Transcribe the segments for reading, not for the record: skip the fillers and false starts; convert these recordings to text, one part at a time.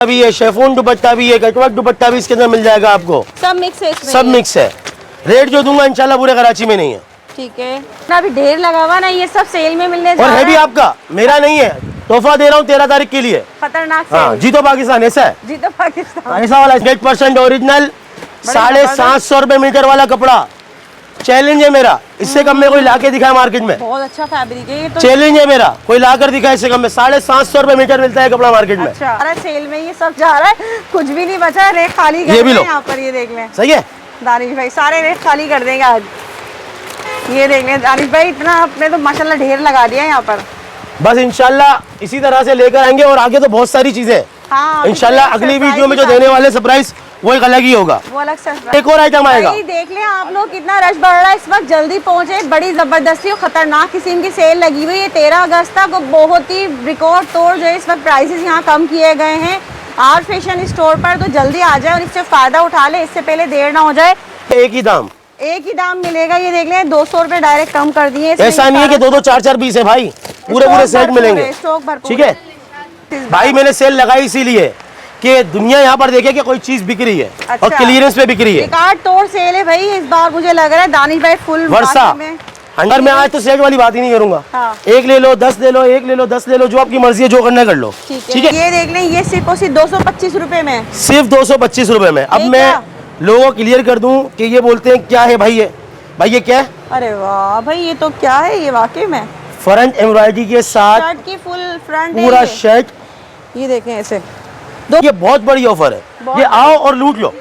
अभी ये शेफून दुपट्टा भी है, कटवर्क दुपट्टा भी इसके अंदर मिल जाएगा आपको। सब मिक्स है इसमें? सब मिक्स है। रेट जो दूंगा इंशाल्लाह पूरे कराची में नहीं है। ठीक है ना, अभी ढेर लगा हुआ ना, ये सब सेल में मिलने जा और रहा है भी आपका, मेरा नहीं है, तोहफा दे रहा हूँ 13 तारीख के लिए। खतरनाक हाँ, सेल। जी तो पाकिस्तान ऐसा है, जी तो पाकिस्तान। ऐसा वाला 100% ओरिजिनल 750 रुपए मीटर वाला कपड़ा। चैलेंज है मेरा, इससे कम में कोई ला के दिखाए मार्केट में। बहुत अच्छा फैब्रिक है ये तो। चैलेंज है मेरा, कोई ला कर दिखाए इससे कम में। 750 रुपए मीटर मिलता है कपड़ा मार्केट में। अच्छा, अरे सेल में ये सब जा रहा है, कुछ भी नहीं बचा, रेट खाली कर ये भी देंगे लो। यहाँ पर। ये देख लें सही है, दानिश भाई, सारे रेट खाली कर देंगे आज। ये देख लें दानिश भाई, इतना आपने तो माशाल्लाह ढेर लगा दिया यहाँ पर। बस इंशाल्लाह इसी तरह से लेकर आएंगे और आगे तो बहुत सारी चीजें। हाँ, इंशाल्लाह अगली वीडियो में जो देने वाले सरप्राइज वो एक अलग ही होगा। वो अलग सरप्राइज। एक और आइटम आएगा। भाई देख लें आप लोग, कितना रश बढ़ रहा है इस वक्त, जल्दी पहुंचे। बड़ी जबरदस्ती और खतरनाक किस्म की सेल लगी हुई है 13 अगस्त तक। बहुत ही रिकॉर्ड तोड़ जो है इस वक्त प्राइसेस यहाँ कम किए गए हैं आर फैशन स्टोर पर। तो जल्दी आ जाए और इससे फायदा उठा ले, इससे पहले देर ना हो जाए। एक ही दाम, एक ही दाम मिलेगा। ये देख लें 200 रुपए डायरेक्ट कम कर दिए। ऐसा नहीं है कि 2-2 4-4 पीस है भाई, पूरे पूरे सेट मिलेंगे। स्टॉक भरपूर ठीक है भाई, मैंने सेल लगाई इसीलिए कि दुनिया यहाँ पर देखे कि कोई चीज बिक रही है। अच्छा। और क्लियरेंस पे बिक रही है। रिकॉर्ड तोड़ सेल है भाई इस बार, मुझे लग रहा है दानिश भाई फुल वर्षा में। अंदर में आज तो सेट वाली बात ही नहीं करूंगा। हाँ। एक ले लो, 10 ले लो, एक ले लो, 10 ले लो, जो आपकी मर्जी है, जो करना है कर लो। ठीक है, ये देख लें, ये सिर्फ और सिर्फ 225 रुपए में। सिर्फ 225 रुपए में। अब ये मैं क्या? लोगों को क्लियर कर दूं कि ये बोलते हैं क्या है भाई, ये क्या है? अरे वाह भाई, ये तो क्या है, ये वाकई में फ्रंट एम्ब्रॉयडरी के साथ शर्ट की फुल फ्रंट है पूरा ये। शर्ट। ये देखें ऐसे। ये बहुत बड़ी ऑफर है, ये आओ और लूट लो।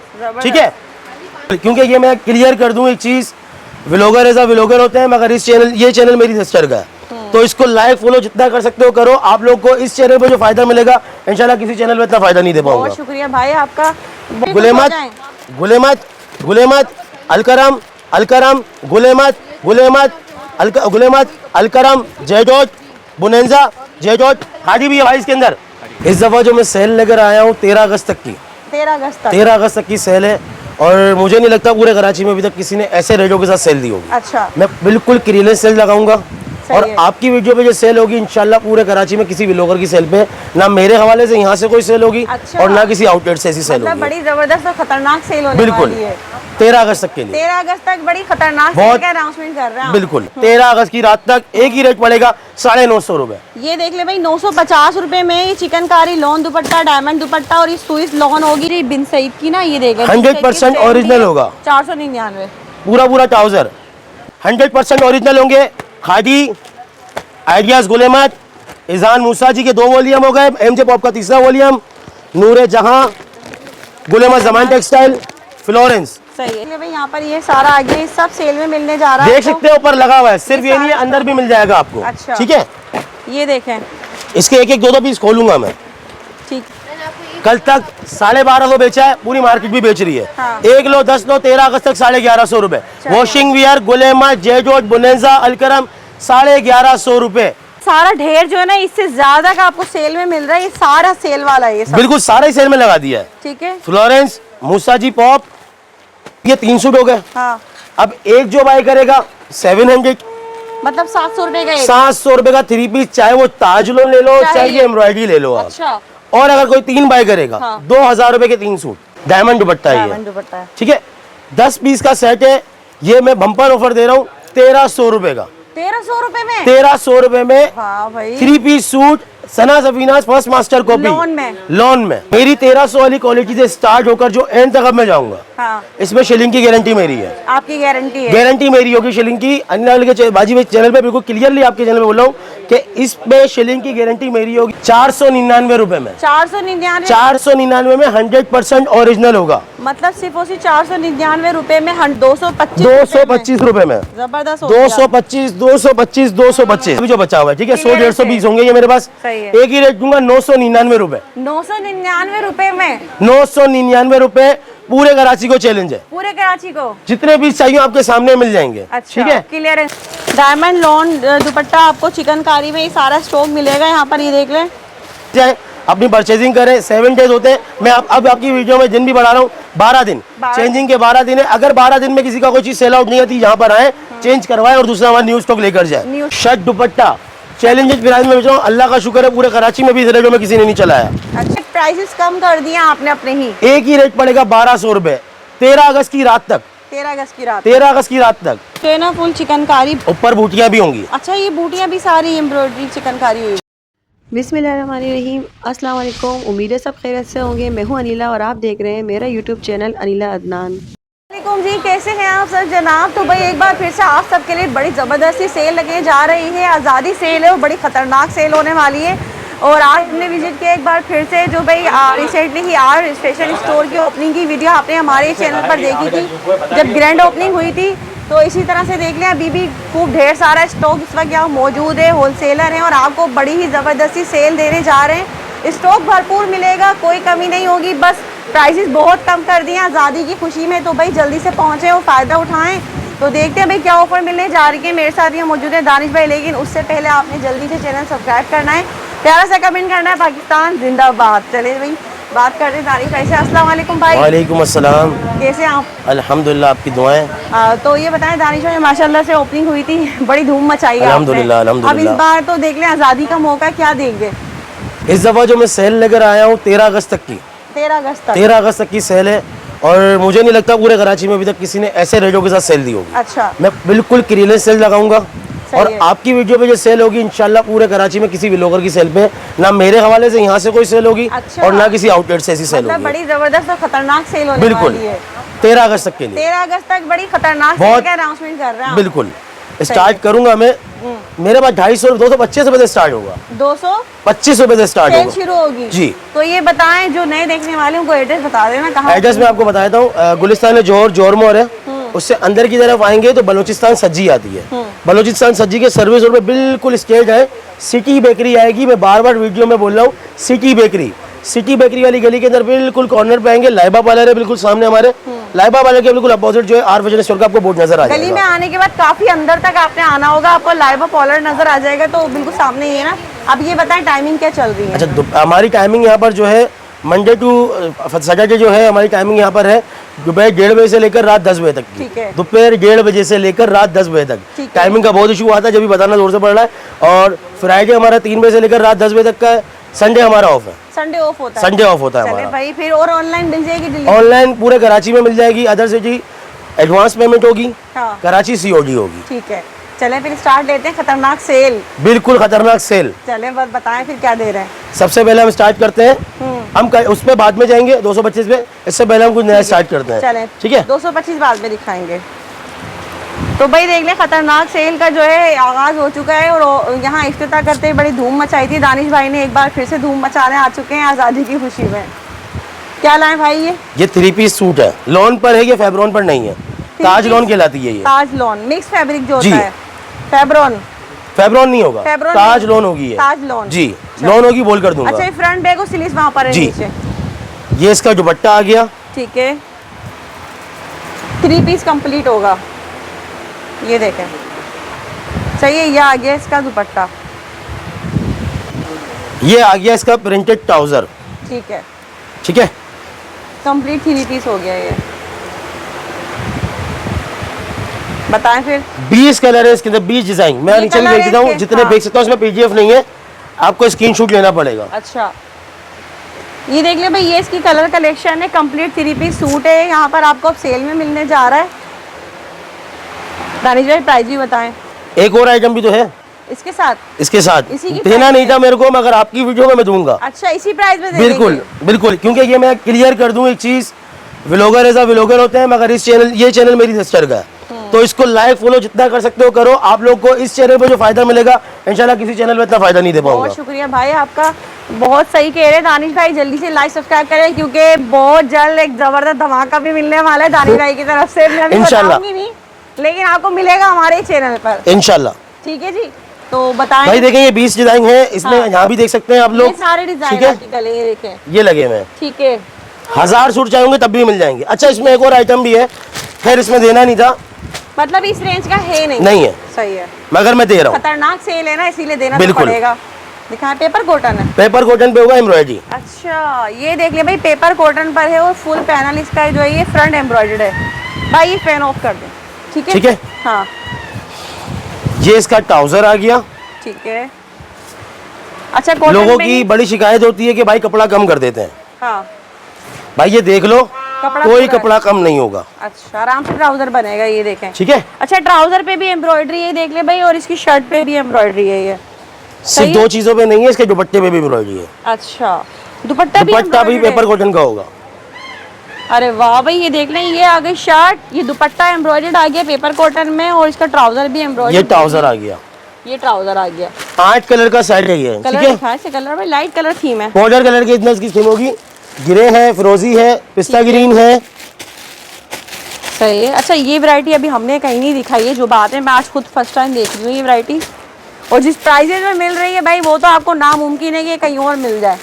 ठीक है, क्योंकि ये मैं क्लियर कर दूं एक चीज, व्लॉगर एज अ व्लॉगर होते हैं, मगर इस चैनल, ये चैनल मेरी सिस्टर का है, तो इसको लाइक फॉलो जितना कर सकते हो करो। आप लोग को इस चैनल पे जो फायदा मिलेगा इंशाल्लाह किसी चैनल पे इतना फायदा नहीं दे पाऊंगा। बहुत शुक्रिया भाई आपका। गुलेमत गुलेमत गुलेमत अलकरम अलकरम गुलेमत गुलेमत गुलेमत अलकरम जयजोत बुनेंजा जयजोत खादी भी है भाई इसके अंदर। इस दफा जो मैं सेल लेकर आया हूँ 13 अगस्त तक की, 13 अगस्त तक की सेल है। और मुझे नहीं लगता पूरे कराची में अभी तक किसी ने ऐसे रेटों के साथ सेल दी होगी। अच्छा, मैं बिल्कुल क्लियरेंस सेल लगाऊंगा और है। आपकी वीडियो पे जो सेल होगी इंशाल्लाह पूरे कराची में किसी व्लॉगर की सेल पे ना मेरे हवाले से यहाँ से कोई सेल होगी। अच्छा। और ना किसी आउटलेट से ऐसी सेल मतलब होगी। बड़ी जबरदस्त और खतरनाक सेल होने बिल्कुल वाली है 13 अगस्त तक के लिए। 13 अगस्त तक बड़ी खतरनाक बहुत- सेल का अनाउंसमेंट कर रहे हैं। बिल्कुल 13 अगस्त की रात तक एक ही रेट पड़ेगा 950 रुपए। ये देख ले भाई 950 रुपए में ये चिकनकारी लॉन दुपट्टा, डायमंड दुपट्टा और ये स्विस लॉन होगी। ये बिन सईद की ना, ये देख ले 100% ओरिजिनल होगा। 499। पूरा ट्राउजर 100% ओरिजिनल होंगे। खादी आइडियाज गुलेमत इजान मूसा जी के 2 वॉल्यूम हो गए, एमजे पॉप का 3रा वॉल्यूम, नूरे जहां गुलेमत जमान टेक्सटाइल फ्लोरेंस। सही है भाई, यहाँ पर ये सारा आगे सब सेल में मिलने जा रहा है। देख सकते हो ऊपर लगा हुआ है, सिर्फ ये नहीं है अंदर भी मिल जाएगा आपको। अच्छा। ठीक है, ये देखें। इसके एक एक 2-2 पीस खोलूंगा मैं। ठीक, कल तक 1250 बेचा है, पूरी मार्केट भी बेच रही है। हाँ। 1 लो 10 लो 13 अगस्त तक 1150 रुपए। वॉशिंग वियर गुलेमत जयजोत बुनेंजा अलकरम 1150 रुपए। सारा ढेर जो है ना, इससे ज्यादा का आपको सेल में मिल रहा है। ये सारा सेल वाला है ये सब। बिल्कुल सारा ही सेल में लगा दिया है। ठीक है। फ्लोरेंस मूसा जी पॉप, ये 3 सूट हो गए। हाँ, अब एक जो बाय करेगा 700, मतलब 700 रुपए का एक। 700 रुपए का 3 पीस, चाहे वो ताज लो ले लो, चाहे ये एम्ब्रॉयडरी ले लो आप। अच्छा, और अगर कोई 3 बाय करेगा हाँ। 2000 रुपए के 3 सूट। डायमंड दुपट्टा है डायमंड ये। दुपट्टा है। ठीक है, 10 पीस का सेट है। ये मैं बम्पर ऑफर दे रहा हूँ 1300 रुपए का। 1300 रुपए में। 1300 रुपए में हाँ भाई, 3 piece suit Sana Safinaz first master copy lawn में। मेरी 1300 वाली क्वालिटी से स्टार्ट होकर जो एंड तक अब मैं जाऊंगा, हाँ, इसमें शिलिंग की गारंटी मेरी है। आपकी गारंटी है। गारंटी मेरी होगी शिलिंग की। अन्य के बाजी भाई चैनल पे बिल्कुल क्लियरली आपके चैनल पे बोल रहा हूँ कि इसमें शिलिंग की गारंटी मेरी होगी। 499 रुपए में। 499। 499 में 100% ओरिजिनल होगा। मतलब सिर्फ उसी 499 रुपए में 225 225 रुपए में। जबरदस्त हो गया। 225 225 225 अभी जो बचा हुआ है। ठीक है, 100-150 पीस होंगे ये मेरे पास। सही है। एक ही रेट दूंगा 999 रुपए। 999 रुपए में 999 रुपए पूरे कराची को चैलेंज है। पूरे कराची को जितने पीस चाहिए आपके सामने मिल जाएंगे। अच्छा, ठीक है, क्लियरेंस। डायमंड लॉन दुपट्टा आपको चिकनकारी में ये सारा स्टॉक मिलेगा यहाँ पर। ये देख लें, चाहे अपनी परचेजिंग करें। 7 डेज होते हैं। मैं अब आपकी वीडियो में दिन भी बढ़ा रहा हूँ, 12 दिन। चेंजिंग के 12 दिन है। अगर 12 दिन में किसी का कोई चीज सेल आउट नहीं आती, यहाँ पर आए, चेंज करवाए और दूसरा हमारा न्यू स्टॉक लेकर जाए। शर्ट दुपट्टा चैलेंजेस प्राइस में बेच रहा हूँ। अल्लाह का शुक्र है पूरे कराची में भी इस रेटों में किसी ने नहीं चलाया। अच्छा प्राइसेस कम कर दिए आपने अपने ही। एक ही रेट पड़ेगा 1200 रुपए 13 अगस्त की रात तक। 13 अगस्त की रात 13 अगस्त की रात तक तो है ना, फुल चिकनकारी। ऊपर बूटियां भी होंगी। अच्छा, ये बूटियां भी सारी एम्ब्रॉयडरी चिकनकारी हुई। बिस्मिल्लाहिर्रहमानिर्रहीम, अस्सलाम वालेकुम। उम्मीद है सब खैरियत से होंगे। मैं हूं अनीला और आप देख रहे हैं मेरा यूट्यूब चैनल अनीला अदनान। वालेकुम जी, कैसे हैं आप सब जनाब। तो भाई एक बार फिर से आप सबके लिए बड़ी ज़बरदस्ती सेल लगने जा रही है। आज़ादी सेल है, वो बड़ी ख़तरनाक सेल होने वाली है। और आज हमने विजिट किया एक बार फिर से, जो भाई रिसेंटली ही आर फैशन स्टोर की ओपनिंग की वीडियो आपने हमारे चैनल पर देखी थी जब ग्रैंड ओपनिंग हुई थी। तो इसी तरह से देख लें, अभी भी खूब ढेर सारा स्टॉक इस वक्त यहाँ मौजूद है। होलसेलर हैं और आपको बड़ी ही ज़बरदस्ती सेल देने जा रहे हैं। स्टॉक भरपूर मिलेगा, कोई कमी नहीं होगी, बस प्राइसेस बहुत कम कर दिए आज़ादी की खुशी में। तो भाई जल्दी से पहुँचें और फ़ायदा उठाएं। तो देखते हैं भाई क्या ऑफर मिलने जा रही है। मेरे साथ ये मौजूद है दानिश भाई, लेकिन उससे पहले आपने जल्दी से चैनल सब्सक्राइब करना है, प्यारा सा कमेंट करना है, पाकिस्तान जिंदाबाद। चले भाई बात करते हैं दानिश भाई से। अस्सलाम वालेकुम भाई। वालेकुम अस्सलाम। कैसे हैं आप? अल्हम्दुलिल्लाह, आपकी दुआएं। तो ये बताएं दानिश भाई, माशाल्लाह से ओपनिंग हुई थी, बड़ी धूम मचाई है अल्हम्दुलिल्लाह, आपने। अब अल्हम्दुलिल्लाह। इस बार तो देख लें आज़ादी का मौका क्या देंगे। इस दफ़ा जो मैं सेल लेकर आया हूँ 13 अगस्त तक की, 13 अगस्त तक। 13 अगस्त तक की सेल है। और मुझे नहीं लगता पूरे कराची में अभी तक किसी ने ऐसे रेटों के साथ सेल दी होगी। अच्छा, मैं बिल्कुल क्लीयरेंस सेल लगाऊंगा और है। आपकी वीडियो पे जो सेल होगी इंशाल्लाह पूरे कराची में किसी भी व्लॉगर की सेल पे ना मेरे हवाले से यहाँ से कोई सेल होगी अच्छा। और ना किसी आउटलेट से ऐसी सेल मतलब होगी। बड़ी ज़बरदस्त और खतरनाक सेल होने बिल्कुल वाली है 13 अगस्त तक के लिए। 13 अगस्त तक बड़ी खतरनाक सेल बहुत- का अनाउंसमेंट कर रहे हैं आप। बिल्कुल स्टार्ट करूंगा मैं। मेरे पास 250 225 रुपए से स्टार्ट होगा, 225 रुपए से स्टार्ट सेल होगा शुरू होगी जी। तो ये बताएं, जो नए देखने वाले उनको एड्रेस बता देना कहाँ। एड्रेस मैं आपको बता देता हूँ। गुलिस्तान जोहर जोहर मोड़ है, उससे अंदर की तरफ आएंगे तो बलोचिस्तान सज्जी आती है। बलोचिस्तान सज्जी के सर्विस रोड पे बिल्कुल स्ट्रेट है सिटी बेकरी आएगी। मैं बार बार वीडियो में बोल रहा हूँ, सिटी बेकरी। सिटी बेकरी वाली गली के अंदर बिल्कुल कॉर्नर पे आएंगे, लाइबा पार्लर है बिल्कुल सामने हमारे। लाइबा पार्लर के बिल्कुल अपोजिट जो है आर फैशन स्टोर का आपको बोर्ड नजर आ गली में जाएगा। आने के बाद काफी अंदर तक आपने आना होगा, आपको लाइबा पार्लर नजर आ जाएगा, तो बिल्कुल सामने ही है ना। अब ये बताएं टाइमिंग क्या चल रही है। अच्छा, हमारी टाइमिंग यहाँ पर जो है मंडे टू सैटरडे जो है हमारी टाइमिंग यहाँ पर है दोपहर 1:30 बजे से लेकर रात 10 बजे तक की। ठीक है। दोपहर 1:30 बजे से लेकर रात 10 बजे ठीक तक। है। टाइमिंग का बहुत इशू आता है, जब भी बताना जोर से पड़ रहा है। और फ्राइडे हमारा 3 बजे से लेकर रात 10 बजे तक का है। संडे हमारा ऑफ है, संडे ऑफ होता है। संडे ऑफ होता है चले हमारा। भाई, फिर और ऑनलाइन मिल जाएगी डिलीवरी। ऑनलाइन पूरे कराची में मिल जाएगी, अदर सिटी एडवांस पेमेंट होगी, हाँ। कराची COD होगी। ठीक है, चले फिर स्टार्ट लेते हैं खतरनाक सेल। बिल्कुल खतरनाक सेल। चले बस बताएं फिर क्या दे रहे हैं। सबसे पहले हम स्टार्ट करते हैं, हम उस पे बाद में जाएंगे 225 पे। इससे पहले हम कुछ नया स्टार्ट करते हैं। चलें, ठीक है। 225 बाद में दिखाएंगे। तो भाई देख लें, खतरनाक सेल का जो है आगाज हो चुका है और यहाँ इफ्तिताह करते ही बड़ी धूम मचाई थी। दानिश भाई ने एक बार फिर से धूम मचाने आ चुके हैं आज़ादी की खुशी में। क्या लाए भाई ये 3 पीस सूट है, लॉन पर है, ये फैब्रॉन पर नहीं है। ताज लॉन कहलाती है ये। ताज लॉन मिक्स फैब्रिक जो जी। होता है। फैब्रॉन फैब्रॉन नहीं होगा, फैब्रॉन ताज नहीं। लॉन होगी ये। ताज लॉन जी, लॉन होगी, बोल कर दूंगा। अच्छा, ये फ्रंट बैग और स्लीव्स वहाँ पर है जी। नीचे। ये इसका दुपट्टा आ गया। ठीक है, 3 पीस कंप्लीट होगा। ये देखें, सही है। ये आ गया इसका दुपट्टा। ये आ गया इसका प्रिंटेड ट्राउजर। ठीक है, ठीक है, कंप्लीट 3 पीस हो गया ये। बताएं फिर। 20 कलर है इसके अंदर, 20 डिजाइन। मैं ये नीचे भी कलर भेज है देता हूँ, इसके? जितने हाँ। भेज सकता हूँ। इसमें PDF नहीं है, आपको स्क्रीनशॉट लेना पड़ेगा। अच्छा, ये देख ले भाई, ये इसकी कलर कलेक्शन है। कंप्लीट 3 पीस सूट है, यहाँ पर आपको अब सेल में मिलने जा रहा है। दानिश भाई प्राइस भी बताएं। एक और आइटम भी तो है इसके साथ। इसके साथ, इसी की देना प्राइस नहीं है? था मेरे को, मगर आपकी वीडियो में मैं दूंगा। अच्छा, इसी प्राइस में दे बिल्कुल देंगे? बिल्कुल, क्योंकि ये मैं क्लियर कर दूं एक चीज, व्लॉगर ऐसा व्लॉगर होते हैं, मगर इस चैनल, ये चैनल मेरी सिस्टर का है, तो इसको लाइक फॉलो जितना कर सकते हो करो। आप लोग को इस चैनल पे जो फायदा मिलेगा इंशाल्लाह किसी चैनल में इतना फायदा नहीं दे पाऊंगा। बहुत शुक्रिया भाई आपका, बहुत सही कह रहे हैं दानिश भाई। जल्दी से लाइक सब्सक्राइब करें, क्योंकि बहुत जल्द एक जबरदस्त धमाका भी मिलने वाला है दानिश भाई की तरफ से। मैं अभी इंशाल्लाह। बताऊंगी नहीं, लेकिन आपको मिलेगा हमारे चैनल पर। इंशाल्लाह। ठीक है जी, तो बताएं। भाई देखें, ये 20 डिजाइन है इसमें। हाँ। यहाँ भी देख सकते हैं आप ये लोग। सारे डिजाइन ठीक है, आपके गले ये देखें। ये लगे हुए हैं। ठीक है, 1000 सूट चाहोगे तब भी मिल जाएंगे। अच्छा, इसमें एक और आइटम भी है, खैर इसमें देना नहीं था, मतलब इस रेंज का है नहीं। नहीं है, सही है। मगर मैं दे रहा हूँ। खतरनाक सेल है ना, इसीलिए देना तो बिल्कुल। पड़ेगा। दिखाएं, पेपर कॉटन है। पेपर कॉटन पे होगा एम्ब्रॉयडरी। अच्छा, ये देख ले भाई, पेपर कॉटन पर है और फुल पैनल इसका जो है ये फ्रंट एम्ब्रॉयडर्ड है। भाई ये फैन ऑफ कर दें। ठीक है, ठीक है। हाँ, ये इसका ट्राउजर आ गया। ठीक है। अच्छा कॉटन लोगों में की ही? बड़ी शिकायत होती है कि भाई कपड़ा कम कर देते हैं। हाँ भाई ये देख लो, कपड़ा कोई पूरा कपड़ा कम नहीं होगा। अच्छा आराम से ट्राउजर बनेगा, ये देखें। ठीक है, अच्छा ट्राउजर पे भी एम्ब्रॉयडरी है, देख ले भाई, और इसकी शर्ट पे भी एम्ब्रॉयडरी है ये। सिर्फ सही दो है? चीजों पे नहीं है, इसके दुपट्टे पे भी एम्ब्रॉयडरी है। अच्छा दुपट्टा भी दुपट्टा भी embroidered है? पेपर कॉटन का होगा। अरे वाह भाई, ये देख लें, ये आ गई शर्ट, ये दुपट्टा एम्ब्रॉयडर्ड आ गया पेपर कॉटन में, और इसका ट्राउजर भी ये एम्ब्रॉयडर्ड। ट्राउजर आ गया, ये ट्राउजर आ गया। 8 कलर का सेट है ये। कलर ठीक है, दिखाए से, कलर भाई लाइट कलर थीम है। पाउडर कलर की इतना इसकी थीम होगी, ग्रे है, फिरोजी है, पिस्ता ग्रीन है। सही है। अच्छा ये वैरायटी अभी हमने कहीं नहीं दिखाई है, जो बात है मैं आज खुद फर्स्ट टाइम देख रही हूँ ये वैरायटी, और जिस प्राइजेज में मिल रही है भाई वो तो आपको नामुमकिन है कि कहीं और मिल जाए।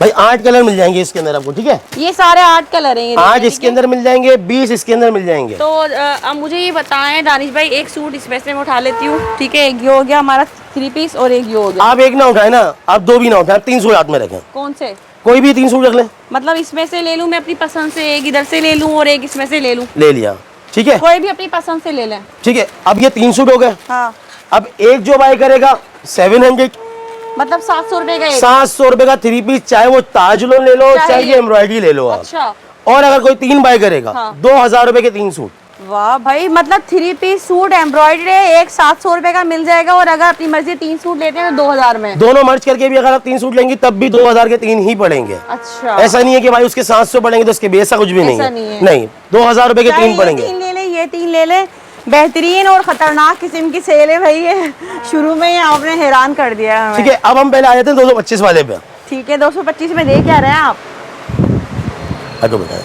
भाई 8 कलर मिल जाएंगे इसके अंदर आपको। ठीक है, ये सारे 8 कलर हैं ये 8 देखिए, इसके अंदर मिल जाएंगे, 20 इसके अंदर मिल जाएंगे। तो अब मुझे ये बताएं दानिश भाई, एक सूट इसमें से मैं उठा लेती हूँ, ठीक है, एक ये हो गया हमारा 3 पीस और एक ये हो गया। आप एक ना उठाए ना, आप 2 भी ना उठाए, आप 3 सूट हाथ में रखें, कौन से? कोई भी 3 सूट रख लें। मतलब इसमें से ले लूँ मैं अपनी पसंद से, एक इधर से ले लूँ और एक इसमें से ले लूँ? ले लिया, ठीक है, कोई भी अपनी पसंद से ले लें। ठीक है। अब ये 3 सूट हो गए। हाँ अब एक जो बाय करेगा 700, मतलब 700 रुपए का एक। 700 रुपए का 3 पीस, चाहे वो ताज लोन ले लो, चाहे ये एम्ब्रॉयडरी ले लो आप। अच्छा और अगर कोई 3 बाय करेगा, हाँ। 2000 रुपए के 3 सूट। वाह भाई, मतलब 3 पीस सूट एम्ब्रॉयडर्ड है, एक 700 रुपए का मिल जाएगा, और अगर अपनी मर्जी 3 सूट लेते हैं तो 2000 में। दोनों मर्ज करके भी अगर आप 3 सूट लेंगी तब भी 2000 के 3 ही पड़ेंगे। अच्छा ऐसा नहीं है कि भाई उसके 700 पड़ेंगे तो उसके भी, ऐसा कुछ भी नहीं ऐसा है। नहीं है। नहीं, 2000 रुपए के चाहे 3 ये पड़ेंगे। 3 ले ले, ये 3 ले ले, बेहतरीन और खतरनाक किस्म की सेल है भाई ये। शुरू में ही आपने हैरान कर दिया हमें। ठीक है, अब हम पहले आ जाते हैं 225 वाले पे। ठीक है, 225 में दे क्या रहे हैं आप? हटो बेटा,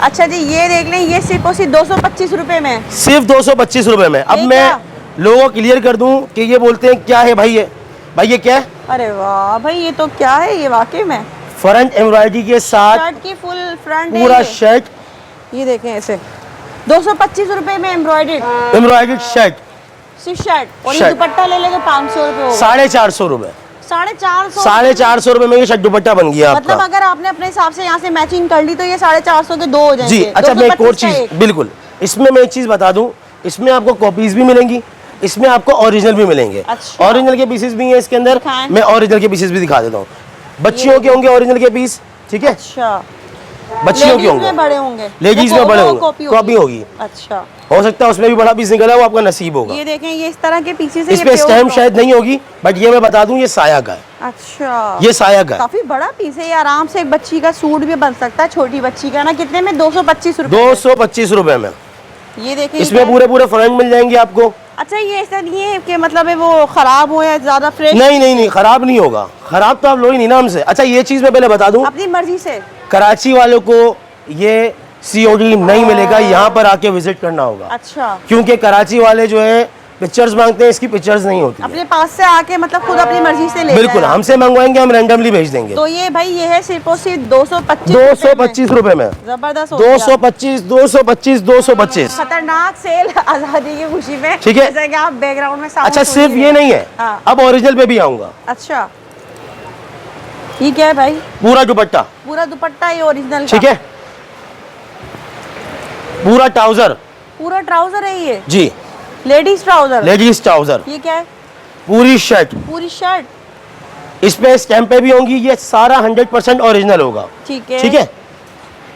अच्छा जी ये देख लें, ये सिर्फ और सिर्फ 225 रुपए में। सिर्फ 225 रुपए में। अब ये मैं क्या? लोगों को क्लियर कर दूं कि ये बोलते हैं क्या है भाई ये, भाई ये क्या है? अरे वाह भाई, ये तो क्या है ये वाकई में? फ्रंट एम्ब्रॉयडरी के साथ शर्ट की फुल फ्रंट है पूरा ये। शर्ट, ये देखें ऐसे 225 रुपए में एम्ब्रॉयडर्ड एम्ब्रॉयडरी शर्ट, सिर्फ शर्ट, और ये शर्ट। दुपट्टा ले ले तो 500 रुपए होगा। 450 रुपए, 450। 450 रुपए में ये शर्ट दुपट्टा बन गया मतलब आपका। अगर आपने अपने हिसाब से यहाँ से मैचिंग कर ली तो ये 450 के 2 हो जाएंगे। जी, अच्छा मैं एक और 225 का चीज, एक। बिल्कुल, इसमें मैं एक चीज बता दूं, इसमें आपको कॉपीज भी मिलेंगी, इसमें आपको ओरिजिनल भी मिलेंगे। अच्छा। ओरिजिनल के पीसेस भी हैं इसके अंदर, दिखाएं। मैं ओरिजिनल के पीसेस भी दिखा देता हूँ। बच्चियों के होंगे ओरिजिनल के पीस, ठीक है, अच्छा बच्चियों के लेडीज होंगे, में बड़े होंगे, लेडीज वो में बड़े वो होंगे, कॉपी होगी। अच्छा हो सकता है उसमें भी बड़ा पीस निकला, वो आपका नसीब होगा। ये देखें, ये इस तरह के पीछे से इस पे स्टैम्प शायद नहीं होगी, बट ये मैं बता दूं ये साया का है, अच्छा ये साया का है। काफी बड़ा पीस है ये, आराम से एक बच्ची का सूट भी बन सकता है, छोटी बच्ची का ना। कितने में? 225 रुपए। 225 रुपए में ये देखें इसमें पूरे पूरे फ्रंट मिल जाएंगे आपको। अच्छा ये ऐसा नहीं है कि मतलब है वो खराब हो या ज्यादा फ्रेश? नहीं नहीं नहीं, खराब नहीं होगा, खराब तो आप लो ही नहीं ना हमसे। अच्छा ये चीज मैं पहले बता दूं, अपनी मर्जी से। कराची वालों को ये COD नहीं मिलेगा, यहाँ पर आके विजिट करना होगा, अच्छा क्योंकि कराची वाले जो है पिक्चर्स मांगते हैं, इसकी पिक्चर्स नहीं होती है। अपने पास से आके मतलब खुद अपनी मर्जी से ले बिल्कुल, जाए। हमसे मंगवाएंगे, हम रैंडमली भेज देंगे। तो ये भाई ये है सिर्फ और सिर्फ 225 225 रुपए में, जबरदस्त हो गया। 225 225 225। खतरनाक सेल आजादी की खुशी में, ठीक है। जैसा कि आप बैकग्राउंड में साउंड अच्छा सुन सिर्फ ही ये रहे नहीं हैं। है, हाँ। अब ओरिजिनल पे भी आऊंगा। अच्छा ये क्या है भाई? पूरा दुपट्टा, पूरा दुपट्टा ये ओरिजिनल ठीक है, पूरा ट्राउजर, पूरा ट्राउजर है ये, जी, लेडीज ट्राउजर। लेडीज ट्राउजर, ये क्या है? पूरी शर्ट, पूरी शर्ट। इस पे स्टैंप भी होंगी, ये सारा 100% ओरिजिनल होगा। ठीक है, ठीक है,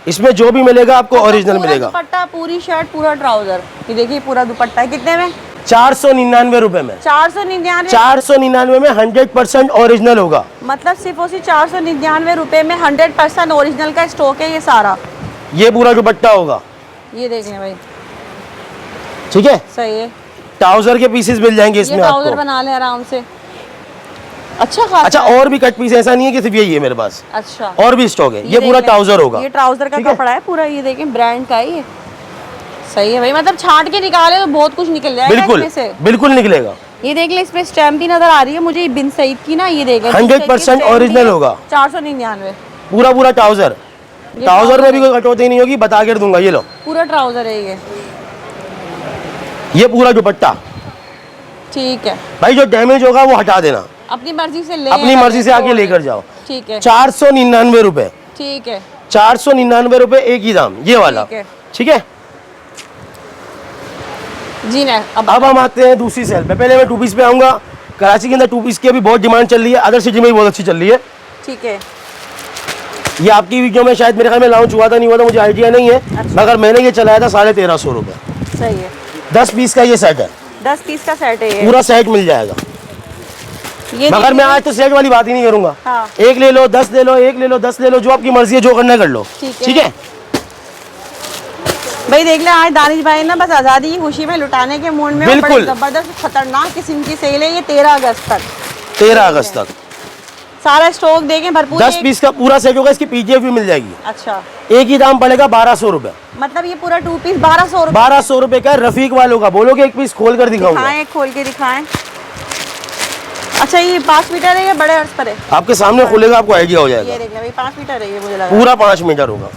इसमें जो भी मिलेगा आपको ओरिजिनल पूरा मिलेगा। दुपट्टा, पूरी शर्ट, पूरा ट्राउजर। ये देखिए पूरा दुपट्टा है, कितने में? 499 रुपए में, 499। 499 में 100% ओरिजिनल होगा। मतलब सिर्फ उसी 499 रुपए में 100% ओरिजिनल का स्टॉक है ये सारा। ये पूरा दुपट्टा होगा, ये देख लें भाई, ठीक है, सही है। ट्राउजर के पीसेस मिल जाएंगे ये इसमें ट्राउजर आपको। बना ले आराम से। अच्छा खासा अच्छा है। और भी कट पीस, ऐसा नहीं है कि सिर्फ यही है मेरे पास, अच्छा और भी स्टॉक है। ये देख पूरा लें। ट्राउजर होगा, ये ट्राउजर का ठीक है? कपड़ा है पूरा, ये देखें ब्रांड का है ये। सही है भाई, मतलब छांट के निकाले तो बहुत कुछ निकल जाएगा बिल्कुल इसमें से। बिल्कुल निकलेगा। ये देख ले, इसमें स्टैम्प भी नजर आ रही है मुझे, ये बिन सईद की ना, ये देख ले 100% ओरिजिनल होगा। 499 पूरा पूरा ट्राउजर, ये ट्राउजर में भी कोई कटौती नहीं होगी, बता कर दूंगा। ये लो, पूरा ट्राउजर है ये पूरा दुपट्टा। ठीक है, भाई जो डैमेज होगा वो हटा देना, अपनी मर्जी से ले, अपनी मर्जी से आके लेकर जाओ। ठीक है 499 रुपए, ठीक है 499 रुपए एक ही दाम, ये वाला, ठीक है। ठीक है। जी ना। अब हम आते हैं दूसरी सेल पे। पहले मैं 2 पीस पे आऊंगा, कराची के अंदर 2 पीस की अभी बहुत डिमांड चल रही है, अदर सिटी में भी बहुत अच्छी चल रही है। ठीक है। ये आपकी वीडियो में शायद मेरे ख्याल में लॉन्च हुआ था नहीं हुआ था मुझे आइडिया नहीं है, अच्छा। मगर मैंने ये चलाया था 1350 रुपये। सही है। 10 पीस का ये सेट है, 10 पीस का सेट है ये। पूरा सेट मिल जाएगा। ये मगर मैं आज तो सेट वाली बात ही नहीं करूंगा। हाँ। एक ले लो, 10 ले लो, एक ले लो, 10 ले लो, जो आपकी मर्जी है, जो करना कर लो। ठीक है भाई देख ले, आज दानिश भाई ना बस आज़ादी की खुशी में लुटाने के मूड में, बिल्कुल। बड़ी जबरदस्त खतरनाक किस्म की सेल है ये 13 अगस्त तक। 13 अगस्त तक सारा स्टॉक देखें भरपूर। 10 पीस का पूरा सेट होगा, इसकी पीडीएफ भी मिल जाएगी। अच्छा, एक ही दाम पड़ेगा 1200 रुपए। मतलब ये पूरा 2 पीस 1200 रुपए। 1200 रुपए का रफीक वालों का। बोलोगे एक पीस खोल कर दिखाऊंगा। दिखाएं, खोल के दिखाएं। अच्छा, ये 5 मीटर है या बड़े अर्ज पर है? आपके सामने खुलेगा, आपको आइडिया हो जाएगा। ये देख ले भाई, 5 मीटर है ये, मुझे लगा पूरा 5 मीटर होगा।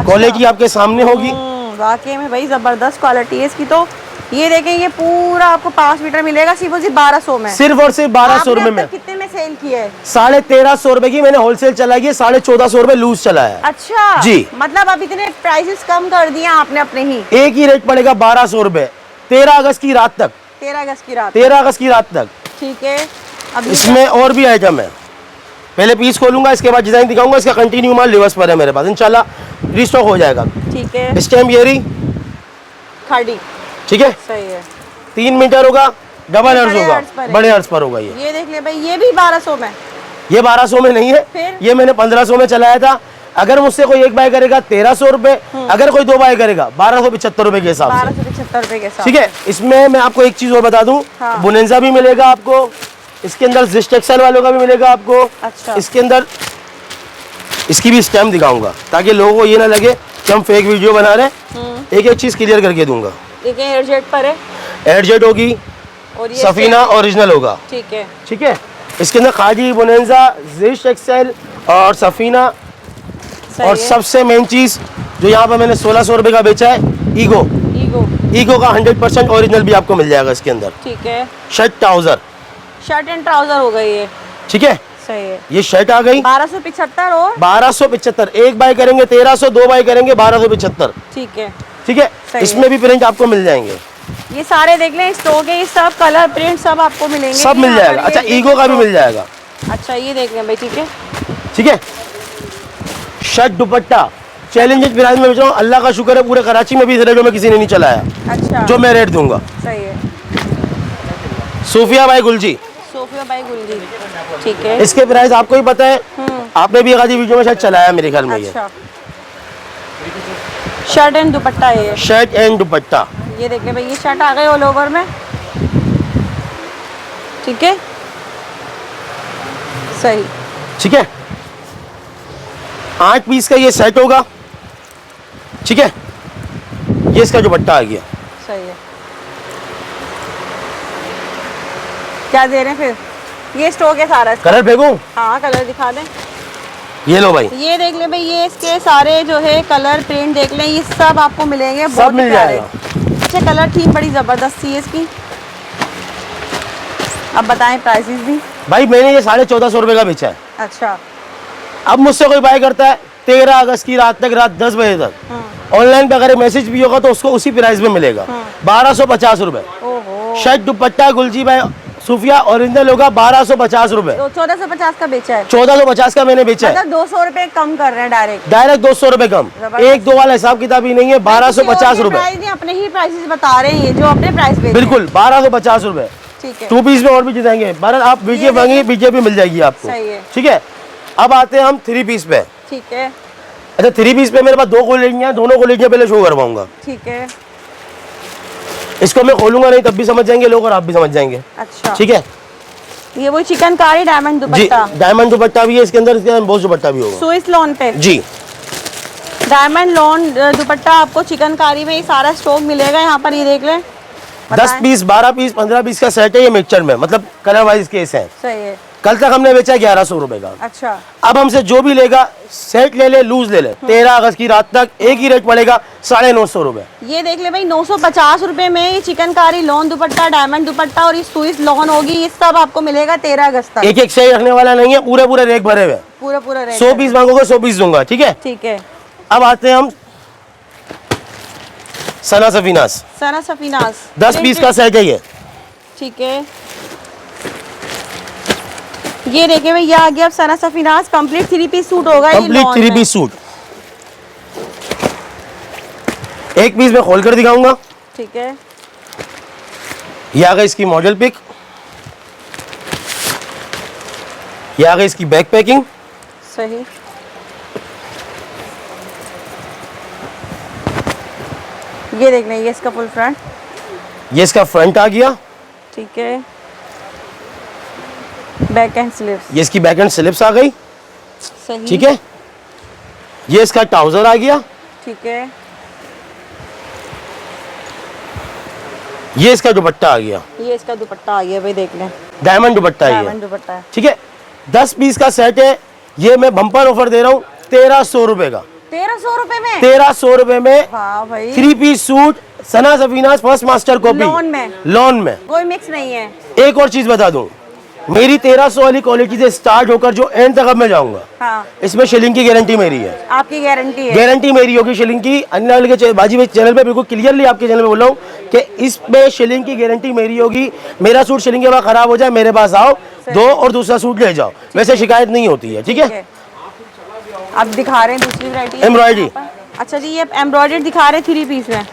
क्वालिटी आपके सामने होगी। वाकई में भाई जबरदस्त क्वालिटी है इसकी। तो ये देखें, ये पूरा आपको 5 मीटर मिलेगा सिर्फ और सिर्फ 1200 में। सिर्फ और सिर्फ 1200 रुपए में। कितने में सेल किया है? 1350 रुपए की मैंने होलसेल चलाई है, 1450 रुपए लूज चला है। अच्छा जी, मतलब अब इतने प्राइसेस कम कर दिए आपने अपने ही। एक ही रेट पड़ेगा 1200 रुपए 13 अगस्त की रात तक। 13 अगस्त की रात। 13 अगस्त की रात तक। ठीक है। अब इसमें और भी आइटम है, पहले पीस खोलूंगा, इसके बाद डिजाइन दिखाऊंगा। इसका कंटिन्यू माल लिवर्स पर है मेरे पास, इंशाल्लाह रिस्टॉक हो जाएगा। ठीक है। स्टैम्प येरी खाड़ी। ठीक है, सही है। 3 मीटर होगा, डबल अर्ज बड़े होगा, अर्ज पर है। बड़े अर्ज पर होगा। ये देख ले भाई, ये भी 1200 में। ये 1200 में नहीं है, फिर? ये मैंने 1500 में चलाया था। अगर मुझसे कोई एक बाय करेगा 1300 रुपए, अगर कोई 2 बाय करेगा 1275 रुपए के हिसाब से। 1275 रुपए के साथ। ठीक है। इसमें मैं आपको एक चीज और बता दूं, हाँ। बोनेंजा भी मिलेगा आपको, इसके अंदर जिस्ट एक्सेल वालों का भी मिलेगा आपको। अच्छा। इसके अंदर इसकी भी स्टैम्प दिखाऊंगा, ताकि लोगों को ये ना लगे कि हम फेक वीडियो बना रहे हैं। एक एक चीज क्लियर करके दूंगा। देखिए एयरजेट पर है, एयरजेट होगी, और ये सफीना ओरिजिनल होगा। ठीक है। ठीक है। इसके अंदर खादी, बोनेंजा, जिस्ट एक्सेल और सफीना, सही और है। सबसे मेन चीज जो यहाँ पर मैंने 1600 रुपए का बेचा है, ईगो। ईगो का 100% ओरिजिनल भी आपको मिल जाएगा इसके अंदर। ठीक है। Shirt trouser, shirt and trouser हो गई है। ठीक है। सही है। ये शर्ट आ गई 1275 और 1275। एक बाय करेंगे 1300, 2 बाय करेंगे 1275। ठीक है। ठीक है। सही इसमें भी प्रिंट आपको मिल जाएंगे, ये सारे देख लें स्टॉक है, ये सब कलर प्रिंट सब आपको मिलेंगे। सब मिल यहाँ पर जाएगा। ये अच्छा, देख ईगो का भी लो। मिल जाएगा। अच्छा, ये देख लें भाई। ठीक है। ठीक है। शर्ट दुपट्टा चैलेंजेस प्राइस में बेच रहा हूँ, अल्लाह का शुक्र है पूरे कराची में भी इस रेटों में किसी ने नहीं चलाया। अच्छा, जो मैं रेट दूंगा। सही है। सूफिया बाई गुलजी, सोफिया बाई गुलजी। ठीक है। इसके प्राइस आपको ही पता है, आपने भी गाजी वीडियो में शायद चलाया मेरे ख्याल में। ये अच्छा, शर्ट एंड दुपट्टा है ये। शर्ट एंड दुपट्टा। ये देख ले भाई, ये शर्ट आ गई ऑल ओवर में। ठीक है। सही। ठीक है। 8 पीस का ये सेट होगा। ठीक है। ये इसका दुपट्टा आ गया। सही है। क्या दे रहे हैं फिर? ये स्टॉक है सारा इसका। कलर फेंकूं? हाँ, कलर दिखा दें। ये लो भाई, ये देख ले भाई, ये इसके सारे जो है कलर प्रिंट देख लें, ये सब आपको मिलेंगे। सब बहुत मिल प्यारे। जाएगा। अच्छा, कलर थीम बड़ी जबरदस्त थी इसकी। अब बताएं प्राइसेस भी। भाई मैंने ये 1450 रुपए का बेचा है। अच्छा। अब मुझसे कोई बाय करता है 13 अगस्त की रात तक, रात 10 बजे तक, ऑनलाइन पे अगर मैसेज भी होगा तो उसको उसी प्राइस में मिलेगा, 1250 रुपए। ओहो। शर्ट दुपट्टा गुलजी भाई सूफिया ओरिजिनल होगा 1250 रुपए। तो 1450 का बेचा है। 1450 का मैंने बेचा है। मतलब 200 रुपए कम कर रहे हैं डायरेक्ट। डायरेक्ट 200 रुपए कम, जबरदस्त। 1-2 वाला हिसाब किताब ही नहीं है। 1250 रुपए। प्राइस नहीं, अपने ही प्राइसेस बता रहे हैं ये, जो अपने प्राइस बेच रहे हैं। बिल्कुल 1250 रुपए। ठीक है। 2 पीस में और भी जाएंगे, भारत आप बीजे मांगिए बीजे भी मिल जाएगी आपको। सही है। ठीक है। अब आते हैं हम 3 पीस पे। ठीक है। अच्छा, 3 पीस पे मेरे पास 2 क्वालिटियां, दोनों क्वालिटियां पहले शो करवाऊंगा। ठीक है। इसको मैं खोलूंगा नहीं तब भी समझ जाएंगे लोग और आप भी समझ जाएंगे। अच्छा, ठीक है। ये वो चिकनकारी डायमंड जी, दुपट्टा। डायमंड दुपट्टा भी है इसके अंदर, इसके अंदर बहुत दुपट्टा भी होगा। स्विस लॉन पे जी, डायमंड लॉन दुपट्टा आपको चिकनकारी में ये सारा स्टॉक मिलेगा। यहाँ पर ये देख लें। 10 पीस, 12 पीस, 15 पीस का सेट है ये मिक्सचर में, मतलब कलर वाइज केस है। सही है। कल तक हमने बेचा 1100 रुपए का। अच्छा। अब हमसे जो भी लेगा सेट ले ले, लूज ले ले, 13 अगस्त की रात तक एक ही रेट पड़ेगा 950 रुपए। ये देख ले भाई, 950 रुपए में ये चिकनकारी लॉन दुपट्टा, डायमंड दुपट्टा और ये स्विस लॉन होगी, ये सब आपको मिलेगा 13 अगस्त तक। एक एक सेट रखने वाला नहीं है, पूरे पूरे रेक भरे हुए। पूरा पूरा रेट 100 पीस मांगोगे 100 पीस दूंगा। ठीक है। ठीक है। अब आते हैं हम सना सफीनास, सना सफीनास 10 पीस का सेट है ये। ठीक है। ये देखिए भाई, ये आ गया अब सना सफीनाज कंप्लीट 3 पीस सूट होगा। ये कंप्लीट लॉन 3 में। Piece suit. एक पीस मैं खोल कर दिखाऊंगा। ठीक है, ये आ गई इसकी मॉडल पिक, ये आ गई इसकी बैक पैकिंग। सही। ये देख लें, ये इसका फुल फ्रंट। ये इसका फ्रंट आ गया। ठीक है, बैक एंड स्लीव्स। ये इसकी बैक एंड स्लिप्स आ गई। सही। ठीक है, ये इसका ट्राउजर आ गया। ठीक है, ये इसका दुपट्टा आ गया, ये इसका दुपट्टा आ गया भाई, देख लें, डायमंड दुपट्टा है डायमंड ये। दुपट्टा है। ठीक है, 10 पीस का सेट है। ये मैं बम्पर ऑफर दे रहा हूँ 1300 रुपए का। 1300 रुपए में। 1300 रुपए में वाह भाई, 3 piece suit Sana Safinaz first master copy lawn में। लॉन में। कोई मिक्स नहीं है। एक और चीज बता दूं, मेरी 1300 वाली क्वालिटी से स्टार्ट होकर जो एंड तक अब मैं जाऊंगा, हाँ, इसमें शिलिंग की गारंटी मेरी है। आपकी गारंटी है। गारंटी मेरी होगी शिलिंग की। अन्य के बाजी भाई चैनल पे बिल्कुल क्लियरली आपके चैनल पे बोल रहा हूँ कि इसमें शिलिंग की गारंटी मेरी होगी। मेरा सूट शिलिंग के बाद खराब हो जाए, मेरे पास आओ, दो और दूसरा सूट ले जाओ, वैसे शिकायत नहीं होती है। ठीक है, अब दिखा रहे हैं दूसरी वैरायटी एम्ब्रॉयडरी। अच्छा जी, ये एम्ब्रॉयडरी दिखा रहे हैं 3 पीस में।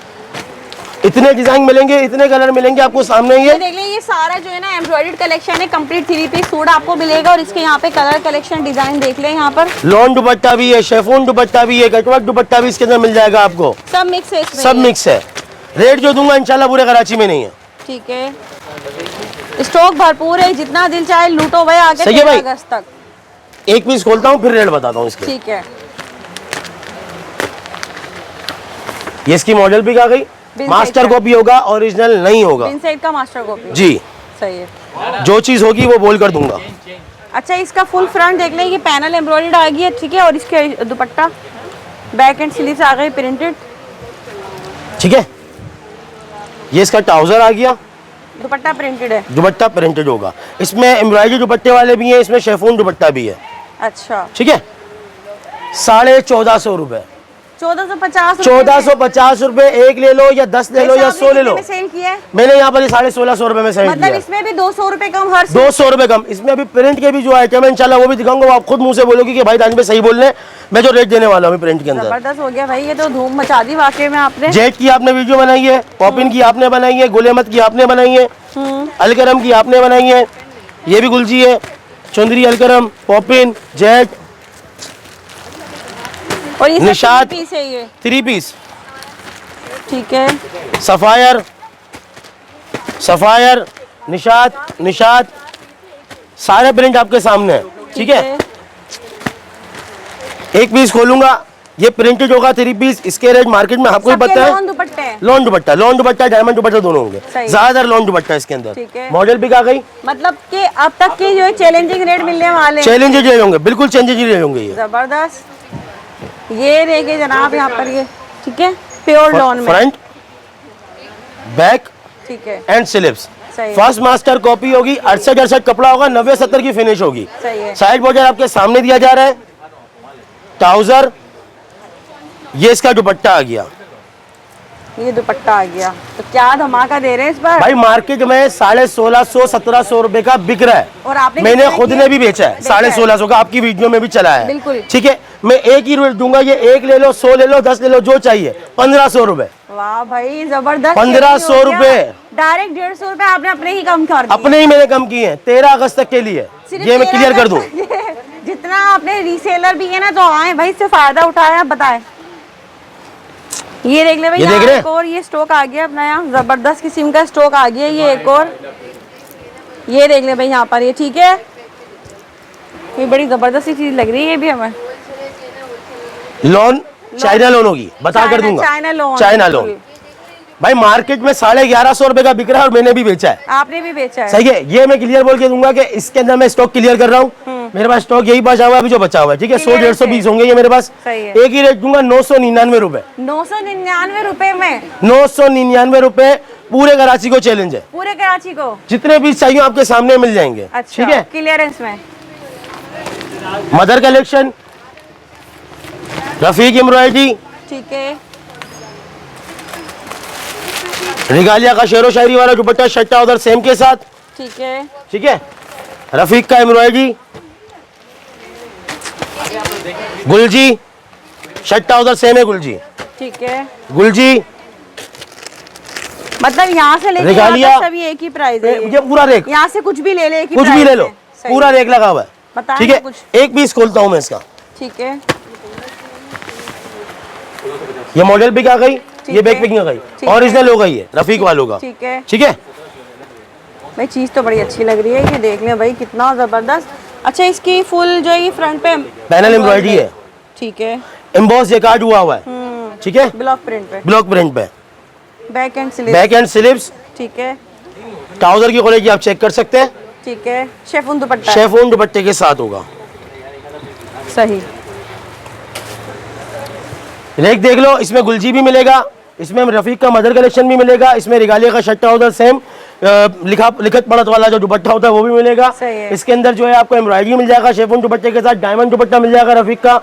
इतने डिजाइन मिलेंगे, इतने कलर मिलेंगे आपको सामने। ये देख लें, ये सारा जो है ना एम्ब्रॉयडर्ड कलेक्शन है, कंप्लीट 3 पीस सूट आपको मिलेगा। और इसके यहाँ पे कलर कलेक्शन डिजाइन देख लें, यहाँ पर लॉन दुपट्टा भी है, शेफोन दुपट्टा भी है, कटवर्क दुपट्टा भी इसके अंदर मिल जाएगा आपको। सब मिक्स है इसमें। सब मिक्स है। रेट जो दूंगा इंशाल्लाह पूरे कराची में नहीं है। ठीक है, स्टॉक भरपूर है, जितना दिल चाहे लूटो भाई, आगे सही है 13 भाई। अगस्त तक। एक पीस खोलता हूँ फिर रेट बताता हूँ इसके। ठीक है, ये इसकी मॉडल पिक आ गई। बिन मास्टर साइड का। कॉपी होगा, ओरिजिनल नहीं होगा इनसाइड का मास्टर कॉपी। जी। सही है। जो चीज होगी वो बोल कर दूंगा। अच्छा, इसका फुल फ्रंट देख लें, ये पैनल एम्ब्रॉयडर्ड आ गई है। ठीक है, और इसके दुपट्टा बैक एंड स्लीव्स आ गए प्रिंटेड। ठीक है, ये इसका ट्राउजर आ गया, दुपट्टा प्रिंटेड है। दुपट्टा प्रिंटेड होगा। इसमें एम्ब्रॉयडरी दुपट्टे वाले भी हैं, इसमें शेफोन दुपट्टा भी है। अच्छा, ठीक है, 1450 रुपए। 1450 1450 रुपए। एक ले लो या 10 ले लो या 100 ले लो। सेल किया है, मैंने यहाँ पर 1650 रुपए में सेल मतलब किया। इसमें भी 200 रुपए कम हर 200 रुपए कम। इसमें अभी प्रिंट के भी जो आइटम है इंशाल्लाह वो भी दिखाऊंगा। वो आप खुद मुंह से बोलोगी कि भाई दानिश भाई सही बोल रहे हैं, मैं जो रेट देने वाला हूँ प्रिंट के अंदर। जबरदस्त हो गया भाई, ये तो धूम मचा दी वाकई में आपने। जेट की आपने वीडियो बनाई है, पॉपिन की आपने बनाई है, गुलेमत की आपने बनाई है, अलकरम की आपने बनाई है, ये भी गुलजी है, चुंदरी, अलकरम, पॉपिन, जेट, और ये निशात। 3 पीस है ये। 3 पीस। ठीक है, सफायर, सफायर, निशात, निशात, सारे प्रिंट आपके सामने है। ठीक है, एक पीस खोलूंगा, ये प्रिंटेड होगा 3 पीस। इसके रेट मार्केट में आपको ही सबके पता है। लॉन दुपट्टे हैं। लॉन दुपट्टा, डायमंड दुपट्टा दोनों होंगे। सही। ज्यादातर लॉन दुपट्टा इसके अंदर। ठीक है। मॉडल भी आ गई। मतलब कि अब तक के जो है चैलेंजिंग रेट मिलने वाले हैं। चैलेंजेज रेट होंगे, बिल्कुल चेंजेज रेट होंगे ये। जबरदस्त। ये देखिए जनाब यहाँ पर ये, ठीक है, प्योर लॉन में। फ्रंट, बैक ठीक है, एंड स्लिप्स। सही है। फर्स्ट मास्टर कॉपी होगी, 68 कपड़ा होगा, 90-70 की फिनिश होगी। सही है। साइड बॉर्डर आपके सामने दिया जा रहा है। ट्राउजर, ये इसका दुपट्टा आ गया। ये दुपट्टा आ गया, तो क्या धमाका दे रहे हैं इस बार। भाई मार्केट में 1650-1700 रुपए का बिक रहा है, और आपने मैंने कितने खुद किया? ने भी बेचा है बेचा है। 1650 का, आपकी वीडियो में भी चला है। बिल्कुल। ठीक है, मैं एक ही रेट दूंगा, ये एक ले लो, 100 ले लो, 10 ले लो, जो चाहिए 1500 रुपए। वाह भाई जबरदस्त। 1500 रुपए। डायरेक्ट 150 रुपए आपने अपने ही कम कर दिए। अपने ही मैंने कम किए हैं 13 अगस्त तक के लिए, सिर्फ ये मैं 13 क्लियर कर दूं। जितना आपने रीसेलर भी है ना, तो आए भाई, इससे फायदा उठाए। आप बताएं, ये देख ले भाई, ये देख यहाँ रहे हैं? एक और ये स्टॉक आ गया अपना, यहाँ जबरदस्त किस्म का स्टॉक आ गया। ये एक और, ये देख ले भाई यहाँ पर, ये ठीक है, ये बड़ी जबरदस्त सी चीज लग रही है ये भी हमें। लोन चाइना लोन होगी, बता कर दूंगा। चाइना लोन, चाइना बिल्कुल। लोन भाई मार्केट में 1150 रुपए का बिक रहा है और मैंने भी बेचा है। आपने भी बेचा है। सही है, ये मैं क्लियर बोल के दूंगा कि इसके अंदर मैं स्टॉक क्लियर कर रहा हूँ। मेरे पास स्टॉक यही बचा हुआ है अभी जो बचा हुआ है। ठीक है, 100-150 पीस होंगे ये मेरे पास। सही है। एक ही रेट दूंगा 999 रुपए। 999 रुपए में 999 रुपए पूरे कराची को चैलेंज है। पूरे कराची को जितने पीस चाहिए आपके सामने मिल जाएंगे। अच्छा, ठीक है, क्लियरेंस में। मदर कलेक्शन, रफीक एम्ब्रॉयडरी, ठीक है, रिगालिया का शेरो शायरी वाला दुपट्टा शट्टा उधर सेम के साथ। ठीक है, ठीक है, रफीक का एम्ब्रॉयडरी, गुलजी, शर्ट ट्राउजर सेम है गुलजी, ठीक है, गुलजी, मतलब यहाँ से लेके यहाँ तक सभी एक ही प्राइस है। ये पूरा रेक, यहाँ से कुछ भी ले ले, एक ही कुछ भी प्राइस ले लो, है। सही। पूरा रेक लगा हुआ है। बताएं ठीक है, कुछ। एक पीस खोलता हूँ मैं इसका। ठीक है, ये मॉडल पिक आ गई, ये बैक है। पिक आ गई, ठीक ओरिजिनल हो गई है रफीक वालों का। ठीक है ठीक है, भाई, चीज़ तो बड़ी अच्छी लग रही है। ये देख लें भाई, कितना ज़बरदस्त। अच्छा, इसकी फुल जो है ये फ्रंट पे पैनल एम्ब्रॉयडरी है, ठीक है, एम्बॉस जेकार्ड हुआ हुआ है। ठीक है, ब्लॉक प्रिंट पे, ब्लॉक प्रिंट पे, back and sleeve, back and slips, ठीक है, ट्राउजर की क्वालिटी आप चेक कर सकते हैं, ठीक है, शेफून दुपट्टा है। शेफून दुपट्टे के साथ होगा। सही, रेक देख लो, इसमें गुलजी भी मिलेगा, इसमें रफीक का मदर कलेक्शन भी मिलेगा, इसमें रिगालिया का शर्ट ट्राउजर सेम लिखत पढ़त वाला जो दुपट्टा होता है वो भी मिलेगा। सही है। इसके अंदर जो है आपको एम्ब्रॉयडरी मिल जाएगा, शेफून दुपट्टे के साथ डायमंड दुपट्टा मिल जाएगा रफीक का।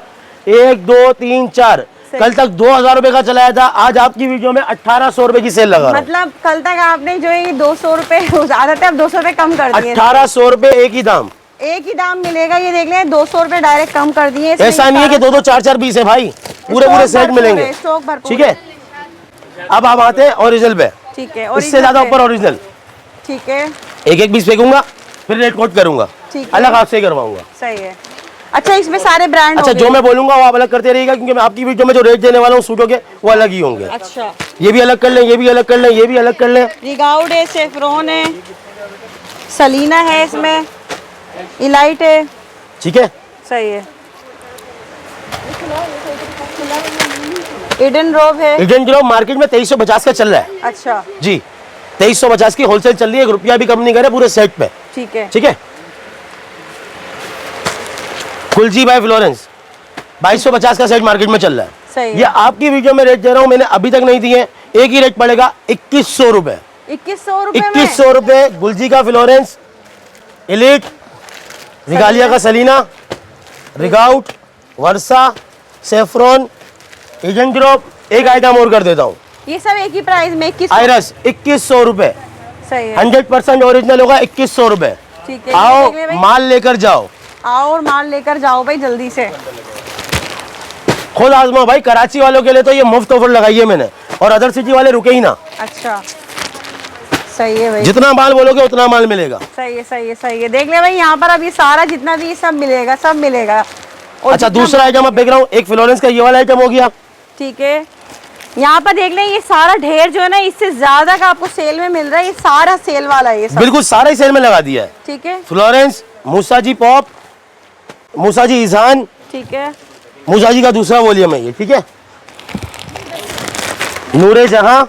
1 2 3 4 कल तक 2000 रुपए का चलाया था, आज आपकी वीडियो में 1800 रुपए की सेल लगा रहा हूं। मतलब कल तक आपने जो है ये 200 रुपए ज्यादा थे, अब 200 रुपए कम कर दिए। 1800 रुपए एक ही दाम, एक ही दाम मिलेगा। ये देख लें, 200 रुपए डायरेक्ट कम कर दिए। इसमें ऐसा नहीं है कि 2 4 4 पीस है भाई, पूरे पूरे सेट मिलेंगे। स्टॉक भरपूर ठीक है, अब आप आते हैं ओरिजिनल पे, ठीक है, इससे ज्यादा ऊपर ओरिजिनल। ठीक है, एक एक पीस फेंकूंगा, फिर रेट कोट करूंगा, ठीक है। अलग आपसे करवाऊंगा। सही है। अच्छा, इसमें सारे ब्रांड अच्छा, जो मैं बोलूंगा वो आप अलग करते रहिएगा, क्योंकि मैं आपकी वीडियो में जो रेट देने वाला हूँ सूटों के वो अलग ही होंगे। अच्छा, ये भी अलग कर लें, ये भी अलग कर लें, ये भी अलग कर लें। रिगाउड है, सेफ्रॉन है, सलीना है, इसमें इलाइट है। ठीक है, सही है। इडन रोब है। इडन ग्रोव मार्केट में 2350 का चल रहा है अच्छा, जी, 2350 की होलसेल चल रही है, 1 रुपया भी कम नहीं करे पूरे सेट पे। ठीक है, ठीक है, कुलजी बाय फ्लोरेंस 2250 का सेट मार्केट में चल रहा है। सही है। ये आपकी वीडियो में रेट दे रहा हूँ, मैंने अभी तक नहीं दिए। एक ही रेट पड़ेगा 2100 रुपए, 2100 रुपए में। 2100 रुपए। गुलजी का फ्लोरेंस, एलिट, रिगालिया का सलीना, रिगाउट, वर्सा, सेफ्रॉन, एजेंट ग्रुप। एक आइटम और कर देता हूँ, ये सब एक ही प्राइस में 2100। आयरस 2100 रुपए, सही है। 100% ओरिजिनल होगा, 2100 रुपए। ठीक है, आओ ये देख ले भाई। माल लेकर जाओ, आओ और माल लेकर जाओ भाई जल्दी से। खुद आजमा भाई। कराची वालों के लिए तो ये मुफ्त ऑफर लगाई है मैंने, और अदर सिटी वाले रुके ही ना। अच्छा, सही है भाई, जितना माल बोलोगे उतना माल मिलेगा। सही है, सही है, सही है। देख ले भाई, यहाँ पर अभी सारा जितना भी सब मिलेगा, सब मिलेगा। और अच्छा, जितना- दूसरा आइटम अब देख रहा हूँ, एक फ्लोरेंस का ये वाला आइटम हो गया। ठीक है, यहाँ पर देख लें, ये सारा ढेर जो है ना, इससे ज्यादा का आपको सेल में मिल रहा है। ये सारा सेल वाला है ये सब। बिल्कुल सारा ही सेल में लगा दिया है। ठीक है, फ्लोरेंस, मूसाजी पॉप, मूसाजी इजान, ठीक है, मूसाजी का दूसरा वॉल्यूम है ये। ठीक है, नूरे जहां,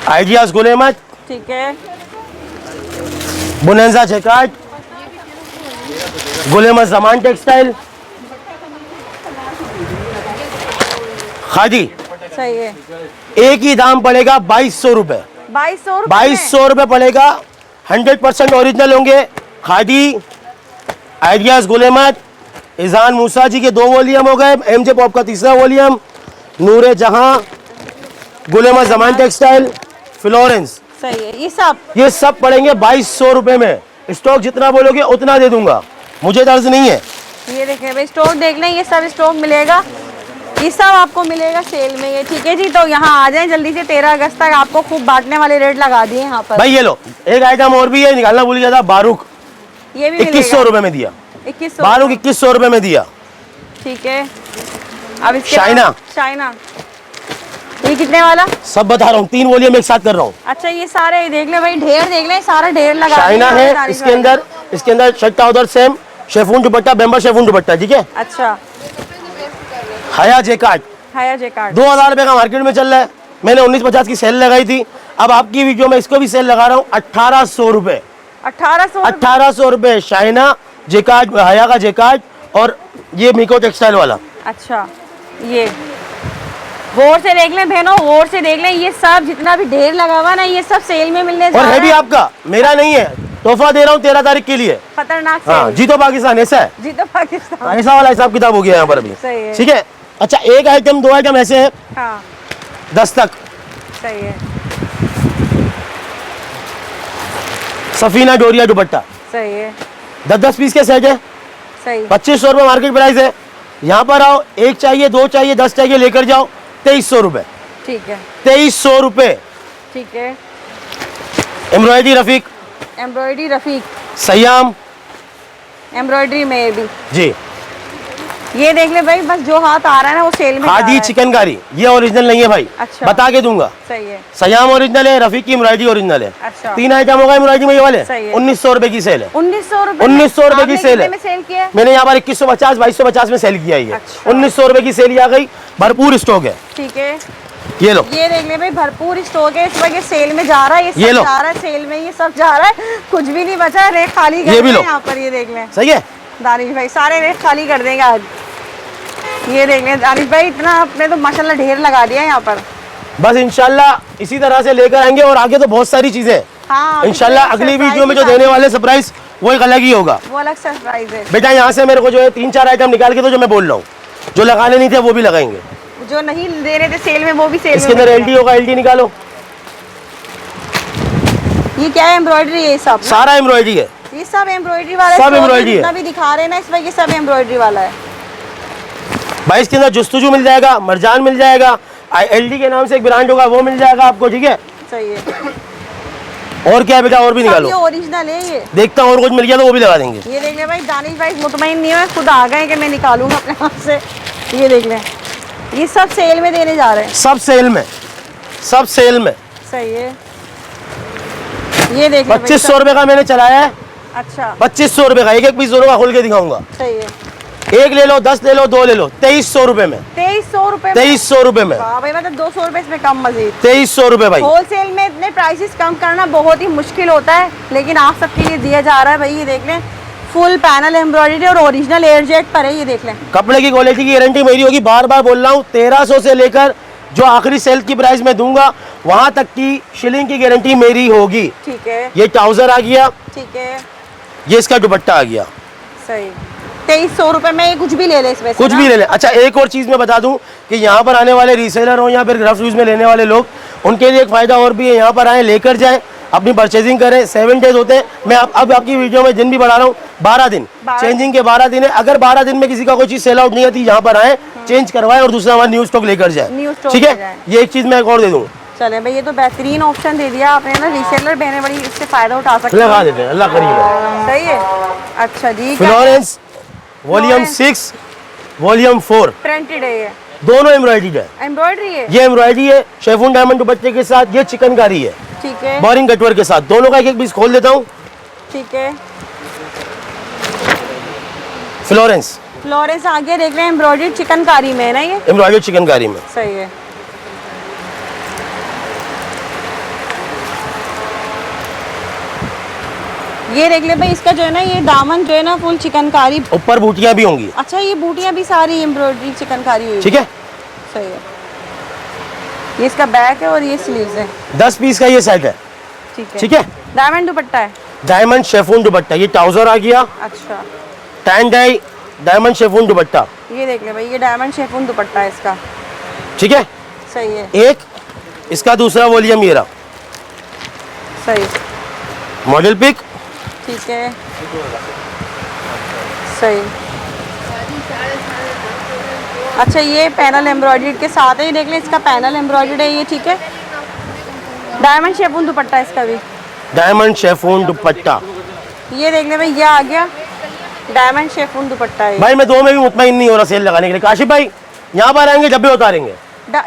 आइडियाज गुल अहमद, ठीक है, बुनेंजा जैकार्ड, गुल अहमद जमान टेक्सटाइल, खादी। सही है। एक ही दाम पड़ेगा 2200 रुपए, 2200 रुपए 2200 रुपए पड़ेगा। 100% ओरिजिनल होंगे। खादी, आइडियाज गुल अहमद, इजान मूसा जी के 2 वॉल्यूम हो गए, एमजे पॉप का तीसरा वॉल्यूम, नूरे जहां, गुल अहमद जमान टेक्सटाइल, फ्लोरेंस। सही है। ये सब पड़ेंगे 2200 रुपए में। स्टॉक जितना बोलोगे उतना दे दूंगा, मुझे दर्ज नहीं है। ये देखें भाई, स्टॉक देख लें, ये सब स्टॉक मिलेगा। ये सब आपको मिलेगा सेल में ये। ठीक है जी, तो यहाँ आ जाएं जल्दी से। 13 अगस्त तक आपको खूब बांटने वाले रेट लगा दिए यहाँ पर। भाई ये लो, एक आइटम और भी है, निकालना भूल गया था। बारूक ये भी 2100 रुपए में दिया, 2100 बारूक 2100 रुपए में दिया। ठीक है, अब इसके शाइना। बाद- शाइना ये कितने वाला? सब बता रहा हूँ, 3 वॉल्यूम एक साथ कर रहा हूँ। अच्छा, ये सारे देख ले भाई, ढेर देख ले, सारा ढेर लगा शाइना दिया है, तारीफ इसके अंदर shirt trouser same, chiffon dupatta, बेम्बर शेफून दुपट्टा। ठीक है, अच्छा, हया जेकार्ड हाया जेकार्ड 2000 रुपए का मार्केट में चल रहा है। मैंने 1950 की सेल लगाई थी, अब आपकी वीडियो में इसको भी सेल लगा रहा हूँ 1800 रुपए। 1800 रुपए शाइना जेकार्ड, हया का जेकार्ड, और ये मिको टेक्सटाइल वाला। अच्छा, ये गौर से देख लें बहनों, गौर से देख लें। ये सब जितना भी ढेर लगा हुआ ना, ये सब सेल में मिलने जा और रहा है भी आपका, मेरा नहीं है। तोहफा दे रहा हूँ 13 तारीख के लिए। खतरनाक हाँ, सेल। जीतो पाकिस्तान, ऐसा है, जी तो पाकिस्तान। ऐसा वाला हिसाब किताब हो गया यहाँ पर अभी। सही है। ठीक है, अच्छा, एक आइटम 2 आइटम ऐसे हैं हाँ, दस्तक, सही है। सफीना डोरिया दुपट्टा, सही है, 10-10 पीस के सेट है, सही, 2500 रुपये मार्केट प्राइस है। यहाँ पर आओ, एक चाहिए, 2 चाहिए, 10 चाहिए, लेकर जाओ, 2300 रुपये, ठीक है, 2300 रुपये। ठीक है। Embroidery Rafiq, embroidery Rafiq, Siam embroidery में भी जी, ये देख ले भाई, बस जो हाथ आ रहा है ना वो सेल में जा रहा खादी है। चिकनकारी, ये ओरिजिनल नहीं है भाई, अच्छा। बता के दूंगा। सही है, सयाम ओरिजिनल है, रफीक की एम्ब्रॉयडरी ओरिजिनल है। अच्छा। 3 आइटम होगा एम्ब्रॉयडरी में, ये वाले सही है। 1900 रुपए की सेल है। 1900 रुपए, 1900 रुपए की सेल है। में सेल किया है? मैंने यहाँ पर 2150 2250 में सेल किया है ये। अच्छा। 1900 रुपए की सेल आ गई, भरपूर स्टॉक है। ठीक है, ये लो, ये देख ले भाई, भरपूर स्टॉक है इस वक्त, ये सेल में जा रहा है, ये ये सब लो। जा रहा है सेल में, ये सब जा रहा है, कुछ भी नहीं बचा है, रेट खाली ये कर भी लो। यहाँ पर, ये देख ले सही है। दानिश भाई, सारे रेट खाली कर देंगे आज। ये देख ले दानिश भाई, इतना आपने तो माशाल्लाह ढेर लगा दिया है यहाँ पर। बस इंशाल्लाह इसी तरह से लेकर आएंगे, और आगे तो बहुत सारी चीजें हैं। हाँ, इंशाल्लाह अभी तो अगली वीडियो में जो surprise देने वाले सरप्राइज वो एक अलग ही होगा। वो अलग सरप्राइज है। बेटा यहाँ से मेरे को जो है 3-4 आइटम निकाल के दो, जो मैं बोल रहा हूँ, जो लगाने नहीं थे वो भी लगाएंगे। जो नहीं दे रहे थे सेल में वो भी सेल इसके में अंदर मिलेगा। एलटी होगा, एलटी निकालो। ये क्या है, एम्ब्रॉयडरी है ये सब ना? सारा एम्ब्रॉयडरी है, ये सब एम्ब्रॉयडरी वाला है, सब स्टॉक एम्ब्रॉयडरी है। जितना भी दिखा रहे हैं ना इस वक्त, ये सब एम्ब्रॉयडरी वाला है। भाई इसके अंदर जुस्तुजू मिल जाएगा, मरजान मिल जाएगा, एलटी के नाम से एक ब्रांड होगा वो मिल जाएगा आपको, ठीक है। सही है, और क्या है बेटा, और भी सब निकालो। ये ओरिजिनल है ये। देखता हूँ और कुछ मिल गया तो वो भी लगा देंगे। ये देख ले भाई, दानिश भाई मुतमईन नहीं है, खुद आ गए कि मैं निकालूंगा अपने हाथ से। ये देख ले, ये सब सेल में देने जा रहे हैं। सब सेल में, सब सेल में। सही है, ये देख ले भाई, 2500 रुपए का मैंने चलाया है, अच्छा 2500 रुपए का, एक एक पीस दोनों का खोल के दिखाऊंगा। सही है। एक ले लो, 10 ले लो, 2 ले लो, 2300 रुपए में, 2300 रुपए में? 2300 रुपए में, वाह भाई, मतलब 200 रुपए इसमें कम मजीद। 2300 रुपए भाई। होलसेल में इतने प्राइसेस कम करना बहुत ही मुश्किल होता है, लेकिन आप सबके लिए दिया जा रहा है भाई। ये देख लें, फुल पैनल एम्ब्रॉयडरी और ओरिजिनल एयरजेट पर है, ये देख लें। कपड़े की क्वालिटी की गारंटी मेरी होगी, बार बार बोल रहा हूँ। 1300 से लेकर जो आखिरी सेल की प्राइस में दूंगा वहां तक की शिलिंग की गारंटी मेरी होगी। ठीक है, ये ट्राउजर आ गया, ठीक है, ये इसका दुपट्टा आ गया, सही। 2300 रुपए में ये कुछ भी ले ले इसमें से कुछ ना? भी ले ले। अच्छा एक और चीज मैं बता दूं कि यहाँ पर आने वाले रीसेलर हो या फिर रफ यूज में लेने वाले लोग, उनके लिए एक फायदा और भी है। यहाँ पर आए, लेकर जाए, अपनी परचेजिंग करें। 7 डेज होते हैं, मैं अब आपकी वीडियो में दिन भी बढ़ा रहा हूँ, 12 दिन, 12 चेंजिंग के 12 दिन है। अगर 12 दिन में किसी का कोई चीज सेल आउट नहीं आती, यहाँ पर आए, चेंज करवाए और दूसरा हमारा न्यू स्टॉक लेकर न्यू जाए, स्टॉक ठीक ले है। जाए। ये एक चीज मैं एक और दे दूँ, चले भाई, ये तो बेहतरीन ऑप्शन दे दिया आपने ना, रीसेलर बहने बड़ी इससे फायदा उठा सकते लगा हैं। देते हैं, अल्लाह करीम है। सही है, अच्छा जी। क्या Florence volume Florence। 6 volume 4 printed है, ये दोनों एम्ब्रॉयडरी है। एम्ब्रॉयडरी है, ये एम्ब्रॉयडरी है शेफून डायमंड दुपट्टे के साथ, ये चिकनकारी है ठीक है, बोरिंग कटवर्क के साथ। दोनों का एक एक पीस खोल देता हूँ। ठीक है। फ्लोरेंस फ्लोरेंस आगे देख रहे हैं, एम्ब्रॉयडरी चिकनकारी में है ना ये? एम्ब्रॉयडरी चिकनकारी में। सही है, ये देख ले भाई, इसका जो है ना ये दामन जो है ना फुल चिकनकारी, ऊपर बूटियां भी होंगी, अच्छा ये बूटियां भी सारी एम्ब्रॉयडरी चिकनकारी हुई ठीक है। सही है। ये इसका बैक है और ये स्लीव्स है, 10 पीस का ये सेट है, ठीक है, ठीक है। डायमंड दुपट्टा है, डायमंड शेफून दुपट्टा, ये ट्राउजर आ गया, अच्छा tan dye diamond chiffon dupatta, ये देख ले भाई, ये डायमंड शेफून दुपट्टा है इसका, ठीक है। सही है, एक इसका दूसरा वॉल्यूम ये रहा, सही, मॉडल पिक, ठीक है, सही। अच्छा ये पैनल एम्ब्रॉयडरी के साथ है, ये देख ले, इसका पैनल एम्ब्रॉयडरी है ये, ठीक है। डायमंड शेफून दुपट्टा है इसका भी, डायमंड शेफून दुपट्टा। ये देख ले भाई, ये आ गया डायमंड शेफून दुपट्टा है। भाई मैं दो में भी मुतमईन नहीं हो रहा सेल लगाने के लिए। काशिफ भाई यहाँ पर आएंगे जब भी उतारेंगे,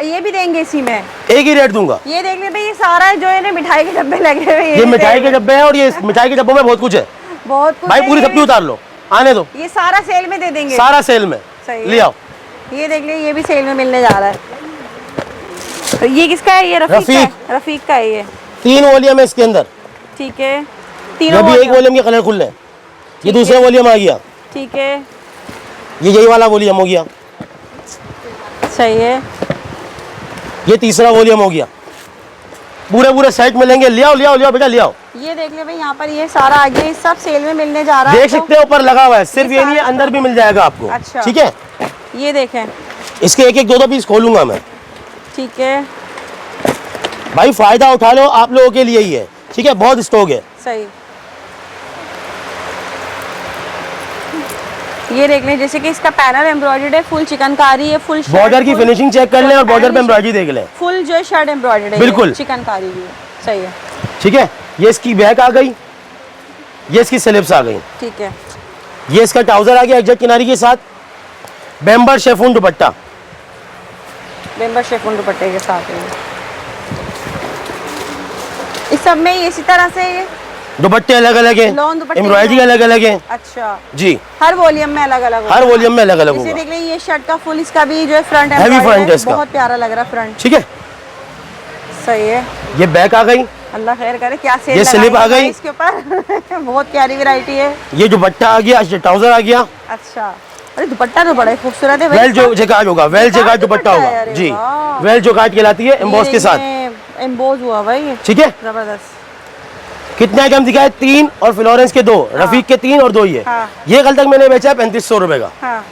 ये भी देंगे इसी में, एक ही रेट दूंगा। ये देख ले भाई, ये सारा जो है ना मिठाई के डब्बे लगे हुए हैं, ये भी मिठाई के देंगे। डब्बे हैं और ये मिठाई के डब्बों में बहुत कुछ है बहुत कुछ भाई, है पूरी ये। सब्जी उतार लो, आने दो, ये सारा सेल में दे देंगे, सारा सेल में सही है। ले आओ। ये देख ले, ये भी सेल में मिलने जा रहा है। तो ये किसका है? ये रफीक का है, रफीक का है ये, 3 वॉल्यूम है इसके अंदर, ठीक है। ये तीनों भी एक वॉल्यूम, वॉल्यूम के कलर खुल रहे हैं। ये दूसरा वॉल्यूम आ गया, ठीक है, ये यही वाला वॉल्यूम हो गया, सही है, ये तीसरा वॉल्यूम हो गया। पूरे पूरे सेट मिलेंगे, ले आओ ले आओ ले आओ बेटा ले आओ। ये देख ले भाई, यहाँ पर ये सारा आगे ये सब सेल में मिलने जा रहा है देख आपको। सकते हो ऊपर लगा हुआ है, सिर्फ ये ये नहीं है, सारा अंदर भी मिल जाएगा आपको, अच्छा। ठीक है। ये देखें, इसके एक एक 2-2 पीस खोलूंगा मैं ठीक है, भाई, फायदा उठा लो, आप लोगों के लिए ही है, ठीक है। बहुत स्टॉक है, सही। ये देख लें, जैसे कि इसका पैनल एम्ब्रॉयडर्ड है, फुल चिकनकारी है, फुल बॉर्डर की फिनिशिंग चेक कर लें और बॉर्डर पे एम्ब्रॉयडरी देख लें। फुल जो है शर्ट एम्ब्रॉयडर्ड है, बिल्कुल चिकनकारी भी है। सही है, ठीक है। ये इसकी बैक आ गई, ये इसकी स्लिप्स आ गई, ठीक है। ये इसका ट्राउजर आ गया एग्जैक्ट किनारी के साथ, बेम्बर शेफून दुपट्टा, बेम्बर शेफून दुपट्टे के साथ है। इस सब में इसी तरह से ये दुपट्टे अलग अलग है, लॉन दुपट्टे एम्ब्रॉयडरी अलग अलग है। अच्छा जी, हर वॉल्यूम में अलग अलग, हर वॉल्यूम में अलग अलग इसे होगा। देख लें, ये शर्ट का फुल, इसका भी जो है फ्रंट Heavy front है इसका। बहुत प्यारा लग रहा है फ्रंट। ठीक है, सही है। ये बैक आ गई, अल्लाह खैर करे, क्या सेल ये स्लिप आ गई इसके ऊपर बहुत प्यारी वैरायटी है। ये दुपट्टा आ गया, ये ट्राउजर आ गया। अच्छा, अरे दुपट्टा तो बड़ा ही खूबसूरत है। वेल जो जकाट होगा, वेल जकाट दुपट्टा है, होगा अरे जी, वाह। वेल जकाट कहलाती है एम्बोस के साथ। एम्बोज हुआ भाई, ठीक है, जबरदस्त। कितने आइटम दिखाए? 3 और फ्लोरेंस के 2, रफीक के 3 और 2 ये। हाँ। ये कल तक मैंने बेचा है 3500 रुपए का, हाँ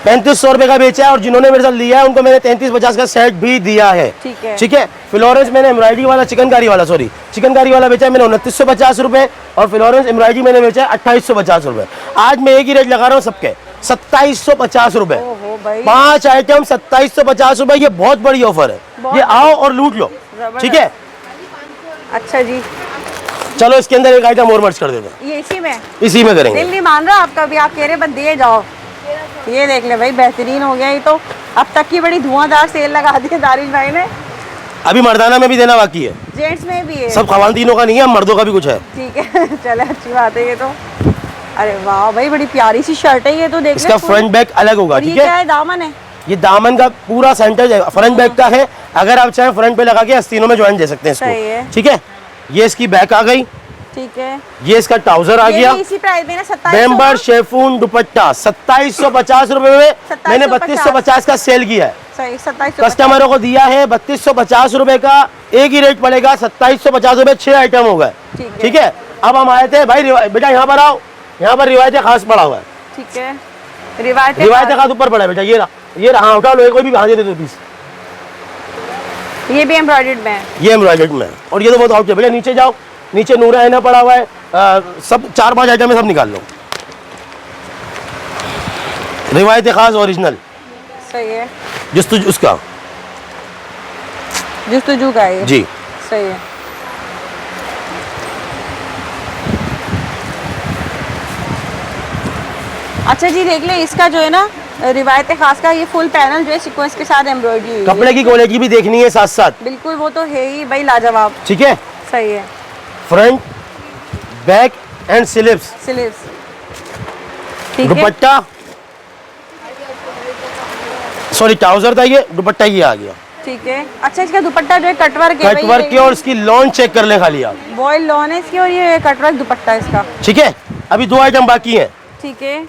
3500 रुपए का बेचा है। और जिन्होंने मेरे साथ लिया है उनको मैंने 3350 का सेट भी दिया है। ठीक है, ठीक है। फ्लोरेंस मैंने एम्ब्रॉयडरी वाला चिकनकारी वाला चिकनकारी वाला बेचा है मैंने 2950 रुपए, और फ्लोरेंस एम्ब्रॉयडरी मैंने बेचा है 2850 रुपए। आज मैं एक ही रेट लगा रहा हूँ सबके, 2750 रुपए। ओहो भाई, 5 आइटम 2750 रुपए, ये बहुत बड़ी ऑफर है। ये आओ और लूट लो। ठीक है, अच्छा जी। चलो इसके अंदर एक आइटम और मर्ज कर देते हैं, ये इसी में इसी में करेंगे। दिल नहीं मान रहा आपका भी, आप कह रहे बस दिए जाओ। ये देख ले भाई, बेहतरीन हो गया ये तो। अब तक की बड़ी धुआंधार सेल लगा दी है दारिश भाई ने। अभी मर्दाना में भी देना बाकी है, जेंट्स में भी है, सब खवातीनों का नहीं है, मर्दों का भी कुछ है। ठीक है चले, अच्छी बात है ये तो। अरे वाह भाई, बड़ी प्यारी सी शर्ट है ये तो, देख ले। इसका फ्रंट बैक अलग होगा। और ये ठीक क्या है, है, दामन है? ये दामन का पूरा सेंटर फ्रंट बैक का है। अगर आप चाहें फ्रंट पे लगा के आस्तीनों में ज्वाइन दे सकते हैं सही है। इसको। ठीक है, ये इसकी बैक आ गई, ठीक है। ये इसका ट्राउजर आ ये गया, भी इसी प्राइस में ना, 2700 बेम्बर शेफून दुपट्टा 2750 रुपए में। मैंने 3250 का सेल किया है, सही, 2700 कस्टमरों को दिया है 3250 रुपए का। एक ही रेट पड़ेगा 2750 रुपए, 6 आइटम हो गए। ठीक है, अब हम आए थे भाई, बेटा यहाँ पर आओ, यहाँ पर रिवायत खास पड़ा हुआ है। ठीक है, रिवायत खास ऊपर पड़ा है बेटा, ये रहा, उठा लो, कोई भी कहा दे दो पीस। ये भी एम्ब्रॉयडर्ड में है, ये एम्ब्रॉयडर्ड में है, और ये तो बहुत आउट है भैया। नीचे जाओ, नीचे नूरा है ना पड़ा हुआ है, सब 4-5 आइटम है, सब निकाल लो। रिवायत खास ओरिजिनल, सही है। उसका जुस्तजू का है ये। जी, सही है। अच्छा जी, देख ले, इसका जो है ना रिवायत खास का ये फुल पैनल जो है सीक्वेंस के साथ एम्ब्रॉयडरी हुई है। कपड़े की क्वालिटी भी देखनी है साथ साथ। बिल्कुल, वो तो है ही भाई, लाजवाब। ठीक है, सही है। Front back and sleeves, sleeves, ठीक है। दुपट्टा, सॉरी ट्राउजर था ये, दुपट्टा ये आ गया। ठीक है। अच्छा, इसका दुपट्टा जो है कटवर्क है, कटवर्क की, और इसकी लॉन चेक कर लें खाली आप। बॉयल लॉन है इसकी, और ये कटवर्क दुपट्टा है इसका। ठीक है, अभी 2 आइटम बाकी हैं। ठीक है।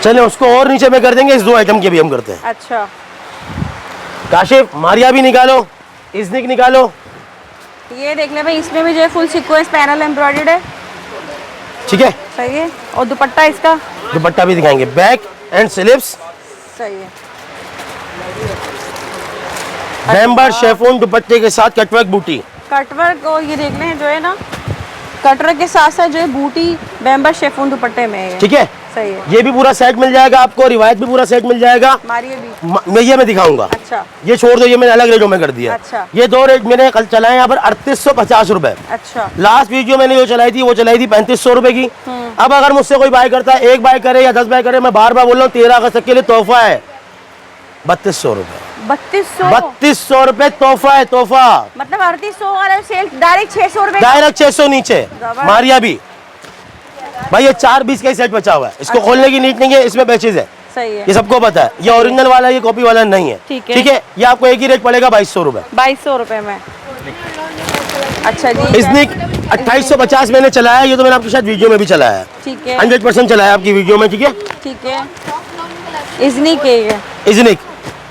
चले उसको और नीचे में कर देंगे, इस 2 आइटम के भी हम करते हैं। अच्छा, काशिफ मारिया भी निकालो, इजनिक निकालो। ये देख ले भाई, इसमें भी जो है फुल सीक्वेंस पैनल एम्ब्रॉयडर्ड है। ठीक है, सही है। और दुपट्टा इसका दुपट्टा भी दिखाएंगे, बैक एंड स्लीव्स, सही है। बेम्बर शेफून दुपट्टे के साथ कटवर्क बूटी। कटवर्क, और ये देख लें जो है ना, कटवर्क के साथ साथ जो है बूटी बेम्बर शेफून दुपट्टे में है। ठीक है, सही है। ये भी पूरा सेट मिल जाएगा आपको, रिवायत भी पूरा सेट मिल जाएगा। मारिए भी। मैं दिखाऊंगा। अच्छा, ये छोड़ दो, ये मैंने अलग रेटों में कर दिया। अच्छा। ये 2 रेट मैंने कल चलाए यहाँ पर 3850 रुपए। अच्छा, लास्ट वीडियो मैंने जो चलाई थी वो चलाई थी 3500 रुपए की। अब अगर मुझसे कोई बाय करता है, 1 बाय करे या 10 बाय करे, मैं बार बार बोल रहा हूँ 13 अगस्त के लिए तोहफा है 3200 रुपए। 3200 रुपए तोहफा है, तोहफा। मतलब 3800 वाला सेल डायरेक्ट 600 रुपए, डायरेक्ट 600 नीचे। मारिया भी भाई, ये 4 का सेट बचा हुआ है, इसको खोलने की नीड नहीं है, इसमें पैचेज है। सही है। ये सबको पता है, ये ओरिजिनल वाला, ये कॉपी वाला नहीं है। ठीक है। ठीक है, ये आपको एक ही रेट पड़ेगा 2200 रुपए। 2200 रुपए में। अच्छा जी, इजनिक 2850 मैंने चलाया, ये तो मैंने आपके साथ वीडियो में भी चलाया है। ठीक है। 100% चलाया आपकी वीडियो में। ठीक है, ठीक है। इजनिक है ये। इजनिक,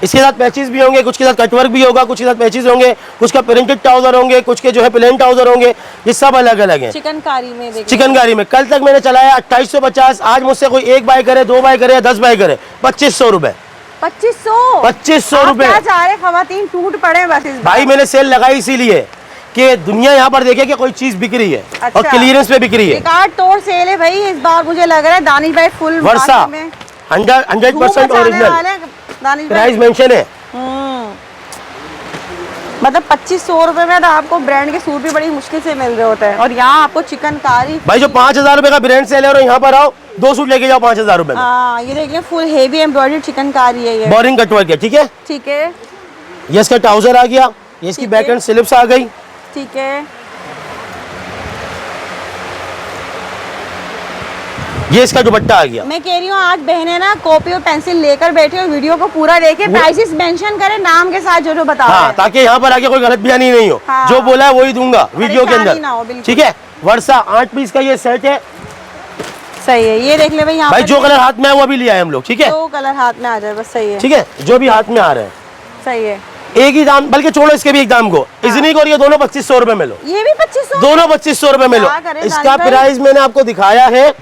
इसके साथ पैचेस भी होंगे, कुछ के साथ कटवर्क भी होगा, कुछ के साथ पैचेस होंगे, कुछ का प्रिंटेड ट्राउजर होंगे, कुछ के जो है प्लेन ट्राउजर होंगे। ये सब अलग अलग है। चिकनकारी में देखिए, चिकनकारी में कल तक मैंने चलाया 2850। आज मुझसे कोई 1 बाय करे, 2 बाय करे या 10 बाय करे, 2500 रुपए। 2500 2500 रुपए। क्या चाह रहे खवातीन, टूट पड़े बस इस भाई मैंने सेल लगाई इसीलिए कि दुनिया यहाँ पर देखे कि कोई चीज बिक रही है और अच्छा। क्लियरेंस पे बिक रही है। रिकॉर्ड तोड़ सेल है भाई इस बार, मुझे लग रहा है दानिश भाई फुल वर्षा मार्केट में 100% धूम मचाने ओरिजिनल, वाले हैं दानिश भाई। प्राइस मेंशन है। मतलब 2500 रुपए में तो आपको ब्रांड के सूट भी बड़ी मुश्किल से मिल रहे होते हैं, और यहाँ आपको चिकनकारी भाई जो 5000 रुपए का ब्रांड सेल है और यहाँ पर आओ 2 सूट लेके जाओ 5000 रुपए में। हाँ ये देखिए फुल हेवी एम्ब्रॉयडर्ड चिकनकारी है ये। बोरिंग कटवर्क है, ठीक है। ठीक है ये इसका ट्राउजर आ गया, ये इसकी ठीक बैक है। एंड स्लिप्स आ गई। ठीक है, ये इसका दुपट्टा आ गया। मैं कह रही हूँ आज बहनें ना कॉपी और पेंसिल लेकर बैठे और वीडियो को पूरा देखे, प्राइसेस मेंशन करें नाम के साथ जो बता रहे हाँ, हैं। ताकि यहाँ पर आके कोई गलत बयानी नहीं हो। हाँ। जो बोला है वही दूंगा वीडियो के परेशानी ना हो, अंदर, बिल्कुल। ठीक है। वर्षा 8 पीस का ये सेट है सही है, ये देख ले भाई यहाँ भाई, पर जो कलर हाथ में है वो अभी लिया है हम लोग, ठीक है। दो कलर हाथ में आ जाए बस, सही है। ठीक है, जो भी हाथ में आ रहे हैं सही है, एक ही दाम, बल्कि छोड़ो इसके भी एक दाम को, इजनी को, और ये दोनों 2500 रुपए में लो, ये भी 2500 दोनों 2500 रुपए में लो। क्या करें इसका दानिश भाई? प्राइस मैंने आपको दिखाया है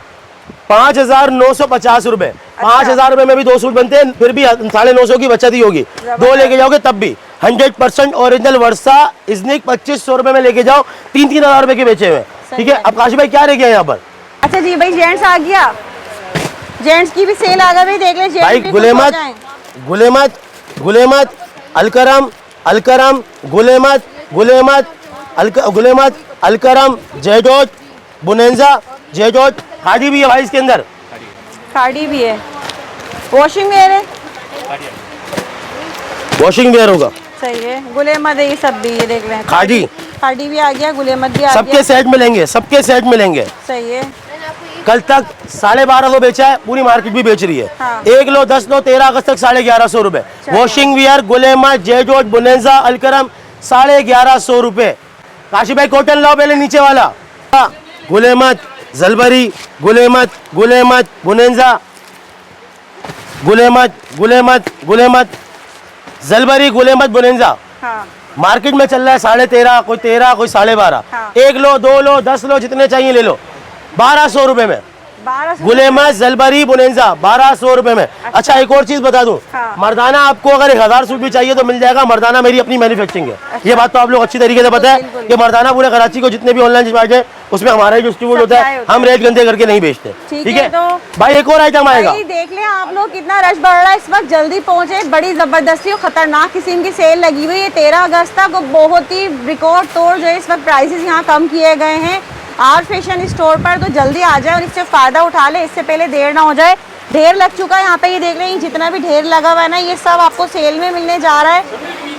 5950 रुपए। 5000 रुपए में भी 2 सूट बनते हैं, फिर भी 950 की बचत ही होगी। 2 लेके जाओगे तब भी 100% ओरिजिनल वर्षा इजनिक 2500 रुपए में लेके जाओ, 3-3 हजार रुपए के बेचे हुए, ठीक है। है। अब काशी भाई क्या रह गया यहाँ पर? अच्छा जी भाई जेंट्स आ गया, जेंट्स की भी सेल आ गई भाई, देख ले भाई जेंट्स गुलेमत, गुलेमत, गुलेमत, अलकरम, अलकरम, गुलेमत, गुलेमत, गुलेमत, अलकरम, जयजोत, बुनेंजा, जयजोत, खादी भी है भाई इसके अंदर, खाड़ी भी है, वॉशिंग वेयर है, वॉशिंग वेयर होगा, सही है। गुलेमत है ये सब भी, ये देख ले खादी खाड़ी भी आ गया, गुलेमत भी आ सबके गया, सेट मिलेंगे, सबके सेट मिलेंगे। सही है। कल तक 1250 बेचा है, पूरी मार्केट भी बेच रही है। हाँ। 1 लो 10 लो 13 अगस्त तक 1150 रुपए। वॉशिंग वियर गुलेमत, जयजोत, बुनेंजा, अलकरम 1150 रुपए। काशी भाई कॉटन लाओ पहले नीचे वाला, गुलेमत, जलबरी, गुलेमत, गुलेमत, बुनेंजा, गुलेमत, गुलेमत, गुलेमत, जलबरी, गुलेमत, बुनेंजा। हाँ मार्केट में चल रहा है 13.5, कोई 13, कोई 12.5। हाँ। 1 लो 2 लो 10 लो, जितने चाहिए ले लो, 1200 रुपए में। 1200 गुलेमत, जलबरी, बुनेंजा 1200 रुपए में। अच्छा एक और चीज बता दूं, हाँ। मर्दाना आपको अगर 1000 सूट भी चाहिए तो मिल जाएगा। मर्दाना मेरी अपनी मैन्युफैक्चरिंग है, ये बात तो आप लोग अच्छी तरीके से पता है बिल्कुल। कि मर्दाना पूरे कराची को जितने भी ऑनलाइन डिस्पैच है उसमें हमारा ही डिस्ट्रीब्यूट होता सप्लाई है, होता हम है। रेट गंदे करके नहीं बेचते, ठीक ठीक है। है। तो भाई एक और आइटम आएगा, भाई देख ले आप लोग कितना रश बढ़ रहा है इस वक्त, जल्दी पहुंचे, बड़ी जबरदस्ती और खतरनाक किस्म की सेल लगी हुई है 13 अगस्त तक, और बहुत ही रिकॉर्ड तोड़ जो है इस वक्त प्राइसेस यहाँ कम किए गए हैं आर फैशन स्टोर पर। तो जल्दी आ जाए और इससे फायदा उठा ले, इससे पहले देर ना हो जाए। ढेर लग चुका है यहाँ पे, ये देख रहे हैं जितना भी ढेर लगा हुआ है ना, ये सब आपको सेल में मिलने जा रहा है।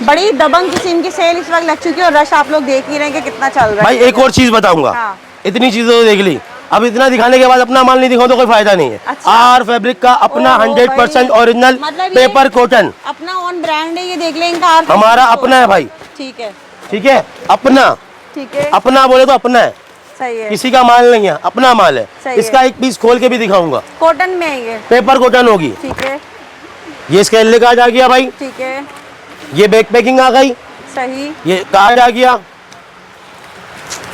बड़ी दबंग किस्म की सेल इस वक्त लग चुकी है, और रश आप लोग देख ही रहे हैं कि कितना चल रहा भाई है। एक और चीज बताऊंगा, हाँ। इतनी चीजें तो देख ली, अब इतना दिखाने के बाद अपना माल नहीं दिखाओ तो कोई फायदा नहीं है। अच्छा। आर फैब्रिक का अपना ओहो 100% भाई। ओरिजिनल मतलब ये पेपर कॉटन अपना ऑन ब्रांड है, ये देख ले इनका आर हमारा फैशन अपना है भाई, ठीक है, ठीक है। अपना, ठीक है, अपना बोले तो अपना है, सही है। किसी का माल नहीं है, अपना माल है। सही है। इसका एक पीस खोल के भी दिखाऊंगा, कॉटन में है ये, पेपर कॉटन होगी। ठीक है, ये इसका एल कार्ड आ गया भाई, ठीक है, ये बैक पैकिंग आ गई, सही। ये कार्ड आ गया।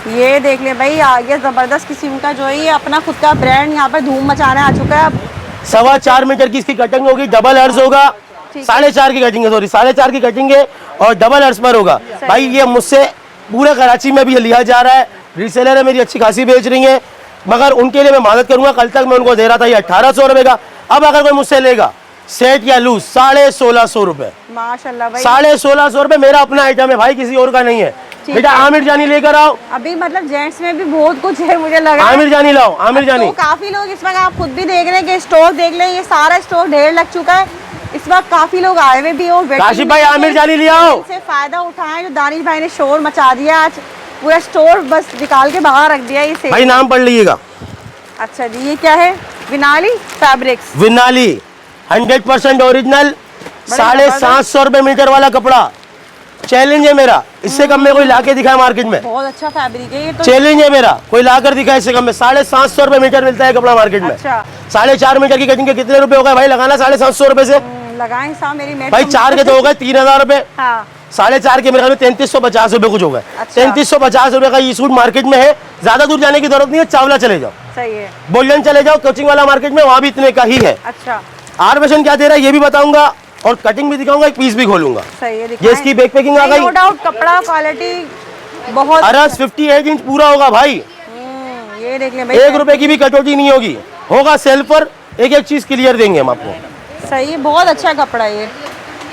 ये देख ले भाई आ गया जबरदस्त किस्म का, जो है ये अपना खुद का ब्रांड यहाँ पर धूम मचाने आ चुका है अब। 4.25 मीटर की इसकी कटिंग होगी, डबल अर्ज होगा, ठीक है। 4.5 की कटिंग है, सॉरी 4.5 की कटिंग है और डबल अर्ज पर होगा। भाई ये मुझसे पूरे कराची में भी लिया जा रहा है, रीसेलर है मेरी अच्छी खासी बेच रही है, मगर उनके लिए मैं मदद करूंगा। कल तक मैं उनको दे रहा था ये 1800 रुपए का, अब अगर कोई मुझसे लेगा सेट या लूज 1650 रुपए, माशाल्लाह भाई। 1650 रुपए मेरा अपना आइटम है भाई, किसी और का नहीं है। ठीक बेटा है। आमिर जानी लेकर आओ, अभी मतलब जेंट्स में भी बहुत कुछ है मुझे लग रहा है। आमिर जानी लाओ, आमिर जानी। तो काफी लोग इस वक्त आप खुद भी देख रहे हैं कि स्टॉक देख लें, ये सारा स्टॉक ढेर लग चुका है इस वक्त, काफी लोग आए हुए भी हो। काशिफ भाई आमिर जानी ले आओ, से फायदा उठाएं, जो दानिश भाई ने शोर मचा दिया आज, पूरा स्टोर बस निकाल के बाहर रख दिया इसे। भाई नाम पढ़ लीजिएगा, अच्छा जी, ये क्या है? विनाली फैब्रिक्स, विनाली 100% ओरिजिनल, बड़े 750 रुपए मीटर वाला कपड़ा। चैलेंज है मेरा, इससे कम में कोई लाके दिखाए मार्केट में, बहुत अच्छा फैब्रिक है ये तो। चैलेंज है मेरा, कोई लाकर दिखाए इससे कम में। 750 रुपए मीटर मिलता है कपड़ा मार्केट में। अच्छा। 4.5 मीटर की कटिंग के कितने रुपए हो गए भाई? लगाना 750 रुपए से लगाएं साहब मेरी मेट भाई, 4 के तो हो गए 3000 रुपए, हाँ 4.5 के मेरे ख्याल में 3350 रुपए कुछ हो गए। अच्छा। 3350 रुपए का ये सूट मार्केट में है, ज्यादा दूर जाने की जरूरत नहीं है। चावला चले जाओ, सही है। बोल्डन चले जाओ, कोचिंग वाला मार्केट में, वहां भी इतने का ही है। अच्छा आर फैशन क्या दे रहा है ये भी बताऊंगा, और कटिंग भी दिखाऊंगा, एक पीस भी खोलूंगा। सही है। ये इसकी बैक पैकिंग आ गई। नो डाउट कपड़ा क्वालिटी बहुत अरस 58 इंच पूरा होगा भाई। ये देख लें भाई, 1 रुपए की भी कटौती नहीं होगी, होगा सेल पर। एक एक चीज क्लियर देंगे हम आपको। सही है, बहुत अच्छा कपड़ा है ये।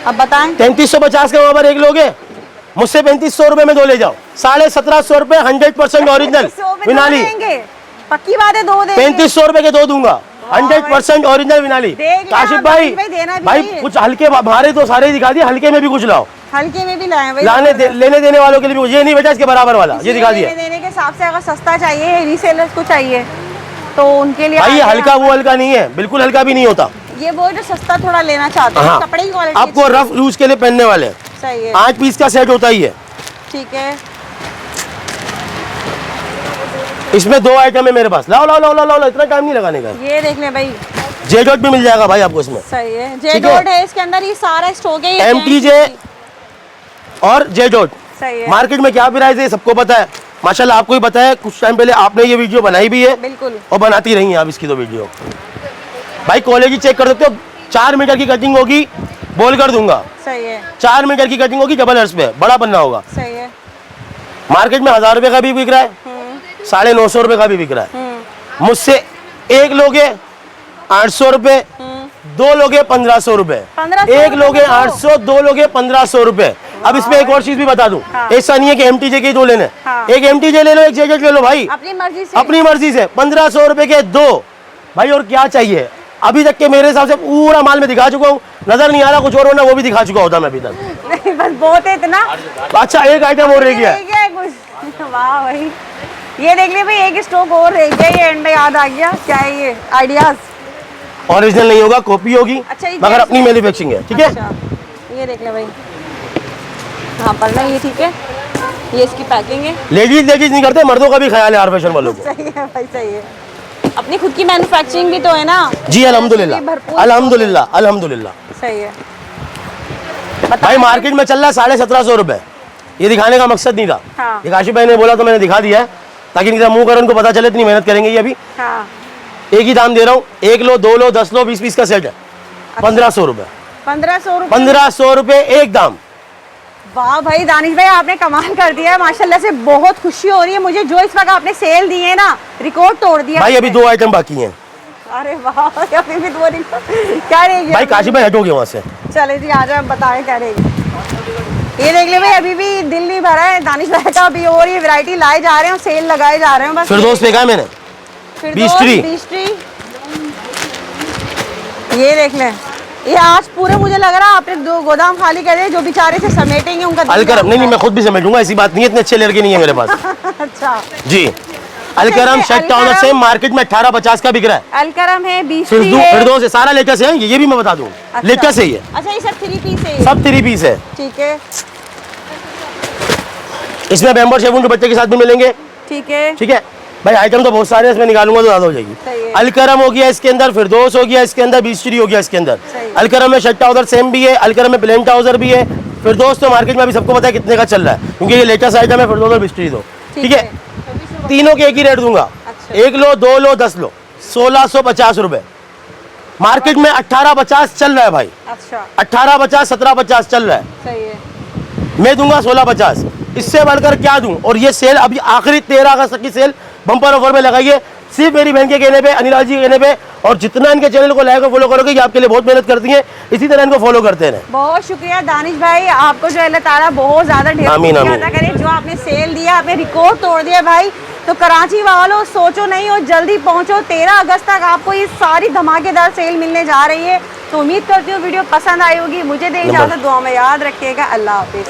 अब बताएं 3350 का वहाँ पर एक लोगे, मुझसे 3500 रुपए में दो ले जाओ। 1750 रुपए 100% ओरिजिनल 3500 में दो विनाली। देंगे, पक्की बात है, दो देंगे। 3500 रुपए के दो दूंगा, 100% ओरिजिनल विनाली। देख लिया, काशिफ भाई, भाई देना भी भाई चाहिए। कुछ हल्के, हमारे तो सारे ही दिखा दिए, हल्के में भी कुछ लाओ। हल्के में भी लाए भाई, लेने देने वालों के लिए भी कुछ, ये नहीं बेटा इसके बराबर वाला, ये दिखा दिया लेने देने के हिसाब से। अगर सस्ता चाहिए, रीसेलर्स को चाहिए, तो उनके लिए भाई। ये आगे हल्का वो हल्का नहीं है, बिल्कुल हल्का भी नहीं होता। ये वो जो सस्ता थोड़ा लेना चाहते हैं, हाँ, कपड़े की क्वालिटी आपको रफ यूज के लिए पहनने वाले। सही है, 8 पीस का सेट होता ही है। ठीक है। इसमें 2 आइटम है मेरे पास। लाओ लाओ लाओ लाओ लाओ, इतना टाइम नहीं लगाने का। ये देख लें भाई, जेडोट भी मिल जाएगा भाई आपको इसमें। सही है, ठीक है। जेडोट है इसके अंदर, ये सारा स्टॉक है, ये MTJ और जेडोट। सही है, मार्केट में क्या प्राइस है सबको पता है, माशाल्लाह आपको ही पता है। कुछ टाइम पहले आपने ये वीडियो बनाई भी है बिल्कुल। और बनाती रही हैं आप इसकी तो वीडियो। भाई क्वालिटी चेक कर सकते हो, 4 मीटर की कटिंग होगी, बोल कर दूंगा। सही है, 4 मीटर की कटिंग होगी, डबल अर्स पे बड़ा बनना होगा। सही है। मार्केट में 1000 रुपए का भी बिक रहा है, 950 रुपए का भी बिक रहा है। मुझसे एक लोगे 800 रुपए, 2 लोगे 1500 रुपए। 1500 एक लोगे रुपए 800, 2 लोगे 1500 रुपए। अब इसमें एक और चीज भी बता दूं, हाँ। ऐसा नहीं है कि MTJ के ही 2 लेने। हाँ। एक MTJ ले लो, एक जेकेट ले लो भाई, अपनी मर्जी से, अपनी मर्जी से। 1500 रुपए के 2 भाई, और क्या चाहिए। अभी तक के मेरे हिसाब से पूरा माल में दिखा चुका हूँ, नजर नहीं आ रहा कुछ और होना, वो भी दिखा चुका होता मैं अभी तक। नहीं बस बहुत है इतना। अच्छा एक आइटम और रह गया है। रह गया है कुछ। वाह भाई, ये देख लिया भाई, एक स्टॉक और रह गया, ये एंड में याद आ गया। क्या है ये? आइडियाज। ओरिजिनल नहीं होगा, कॉपी होगी, अच्छा, ये मगर अपनी मैन्युफैक्चरिंग है। ठीक है, अच्छा, ये देख ले भाई, हाँ पढ़ना ये, ठीक है। ये इसकी पैकिंग है। लेडीज नहीं करते, मर्दों का भी ख्याल है हर फैशन वालों को। सही है भाई, सही है। अपनी खुद की मैन्युफैक्चरिंग भी तो है ना। जी अल्हम्दुलिल्लाह, भरपूर अल्हम्दुलिल्लाह, अल्हम्दुलिल्लाह। सही है। भाई मार्केट में चल रहा है 1750 रुपए। ये दिखाने का मकसद नहीं था, हाँ। ये काशिफ भाई ने बोला तो मैंने दिखा दिया है, ताकि नहीं मुंह कर उनको पता चले इतनी मेहनत करेंगे ये अभी। हाँ, एक ही दाम दे रहा हूँ, 1 लो, 2 लो, 10 लो, 20 पीस का सेट है, 1500 रुपए। 1500 रुपए। 1500 रुपए एक दाम। वाह भाई दानिश भाई, आपने कमाल कर दिया है माशाल्लाह से। बहुत खुशी हो रही है मुझे, जो इस वक्त आपने सेल दी है ना, रिकॉर्ड तोड़ दिया भाई अभी 2 आइटम बाकी हैं। अरे वाह, अभी भी 2 रिकॉर्ड। क्या रहेगी भाई काशिफ भाई हटोगे वहाँ से। चले जी, आ जाए, बताएं क्या रहेगी। ये देख ले भाई, अभी भी दिल नहीं भरा है दानिश भाई का, अभी और ये वैरायटी लाए जा रहे हैं, सेल लगाए जा रहे हैं बस। फिरदौस पे कहा मैंने, फिरदौस, 20 ट्री। ये देख लें, ये आज पूरे मुझे लग रहा है आपने 2 गोदाम खाली करे, जो बेचारे से समेटेंगे उनका दिल अलकरम नहीं, भरा। मैं खुद भी समेटूंगा, ऐसी बात नहीं है, इतने अच्छे लड़के नहीं है मेरे पास। अच्छा, जी अलकरम शर्ट टाउन से मार्केट में 1850 का बिक रहा है। अलकरम है, 20 है। फिरदौस है, सारा लेटेस्ट है, ये भी मैं बता दूं, अच्छा। लेटेस्ट है ये। अच्छा, ये सब 3 पीस है, सब 3 पीस है। ठीक है, इसमें बैम्बर शेफून दुपट्टे के साथ भी मिलेंगे। ठीक है, ठीक है भाई, आइटम तो बहुत सारे हैं, इसमें निकालूंगा तो ज्यादा हो जाएगी। सही है। अलकरम हो गया इसके अंदर, फिरदौस हो गया इसके अंदर, 20 ट्री हो गया इसके अंदर। सही। अलकरम में शर्ट ट्राउजर सेम भी है, अलकरम में प्लेन ट्राउजर भी है। फिरदौस तो मार्केट में अभी सबको पता है कितने का चल रहा है, क्योंकि ये लेटेस्ट आइटम है फिरदौस और 20 ट्री दो। ठीक है, तीनों के एक ही रेट दूंगा। अच्छा। 1 लो, 2 लो, 10 लो, 1650 रुपए। मार्केट में 1850 चल रहा है भाई, अच्छा, 1850, 1750 चल रहा है, सही है। मैं दूंगा 1650। इससे बढ़कर क्या दूं। और ये सेल अभी आखिरी 13 अगस्त तक की सेल बम्पर ऑफर में लगाइए, सिर्फ मेरी बहन के कहने पे, अनिला जी के कहने पे। और जितना इनके चैनल को लाइक और फॉलो करोगे, ये आपके लिए बहुत मेहनत करती हैं, इसी तरह इनको फॉलो करते हैं। बहुत शुक्रिया दानिश भाई, आपको जो अल्लाह ताला बहुत ज्यादा ढेर आमीन, आमीन। अता करे, जो आपने सेल दिया, आपने रिकॉर्ड तोड़ दिया भाई। तो कराची वालों सोचो नहीं और जल्दी पहुंचो, 13 अगस्त तक आपको ये सारी धमाकेदार सेल मिलने जा रही है। तो उम्मीद करती हूँ वीडियो पसंद आई होगी। मुझे दे इजाजत, दुआ में याद रखिएगा। अल्लाह हाफिज।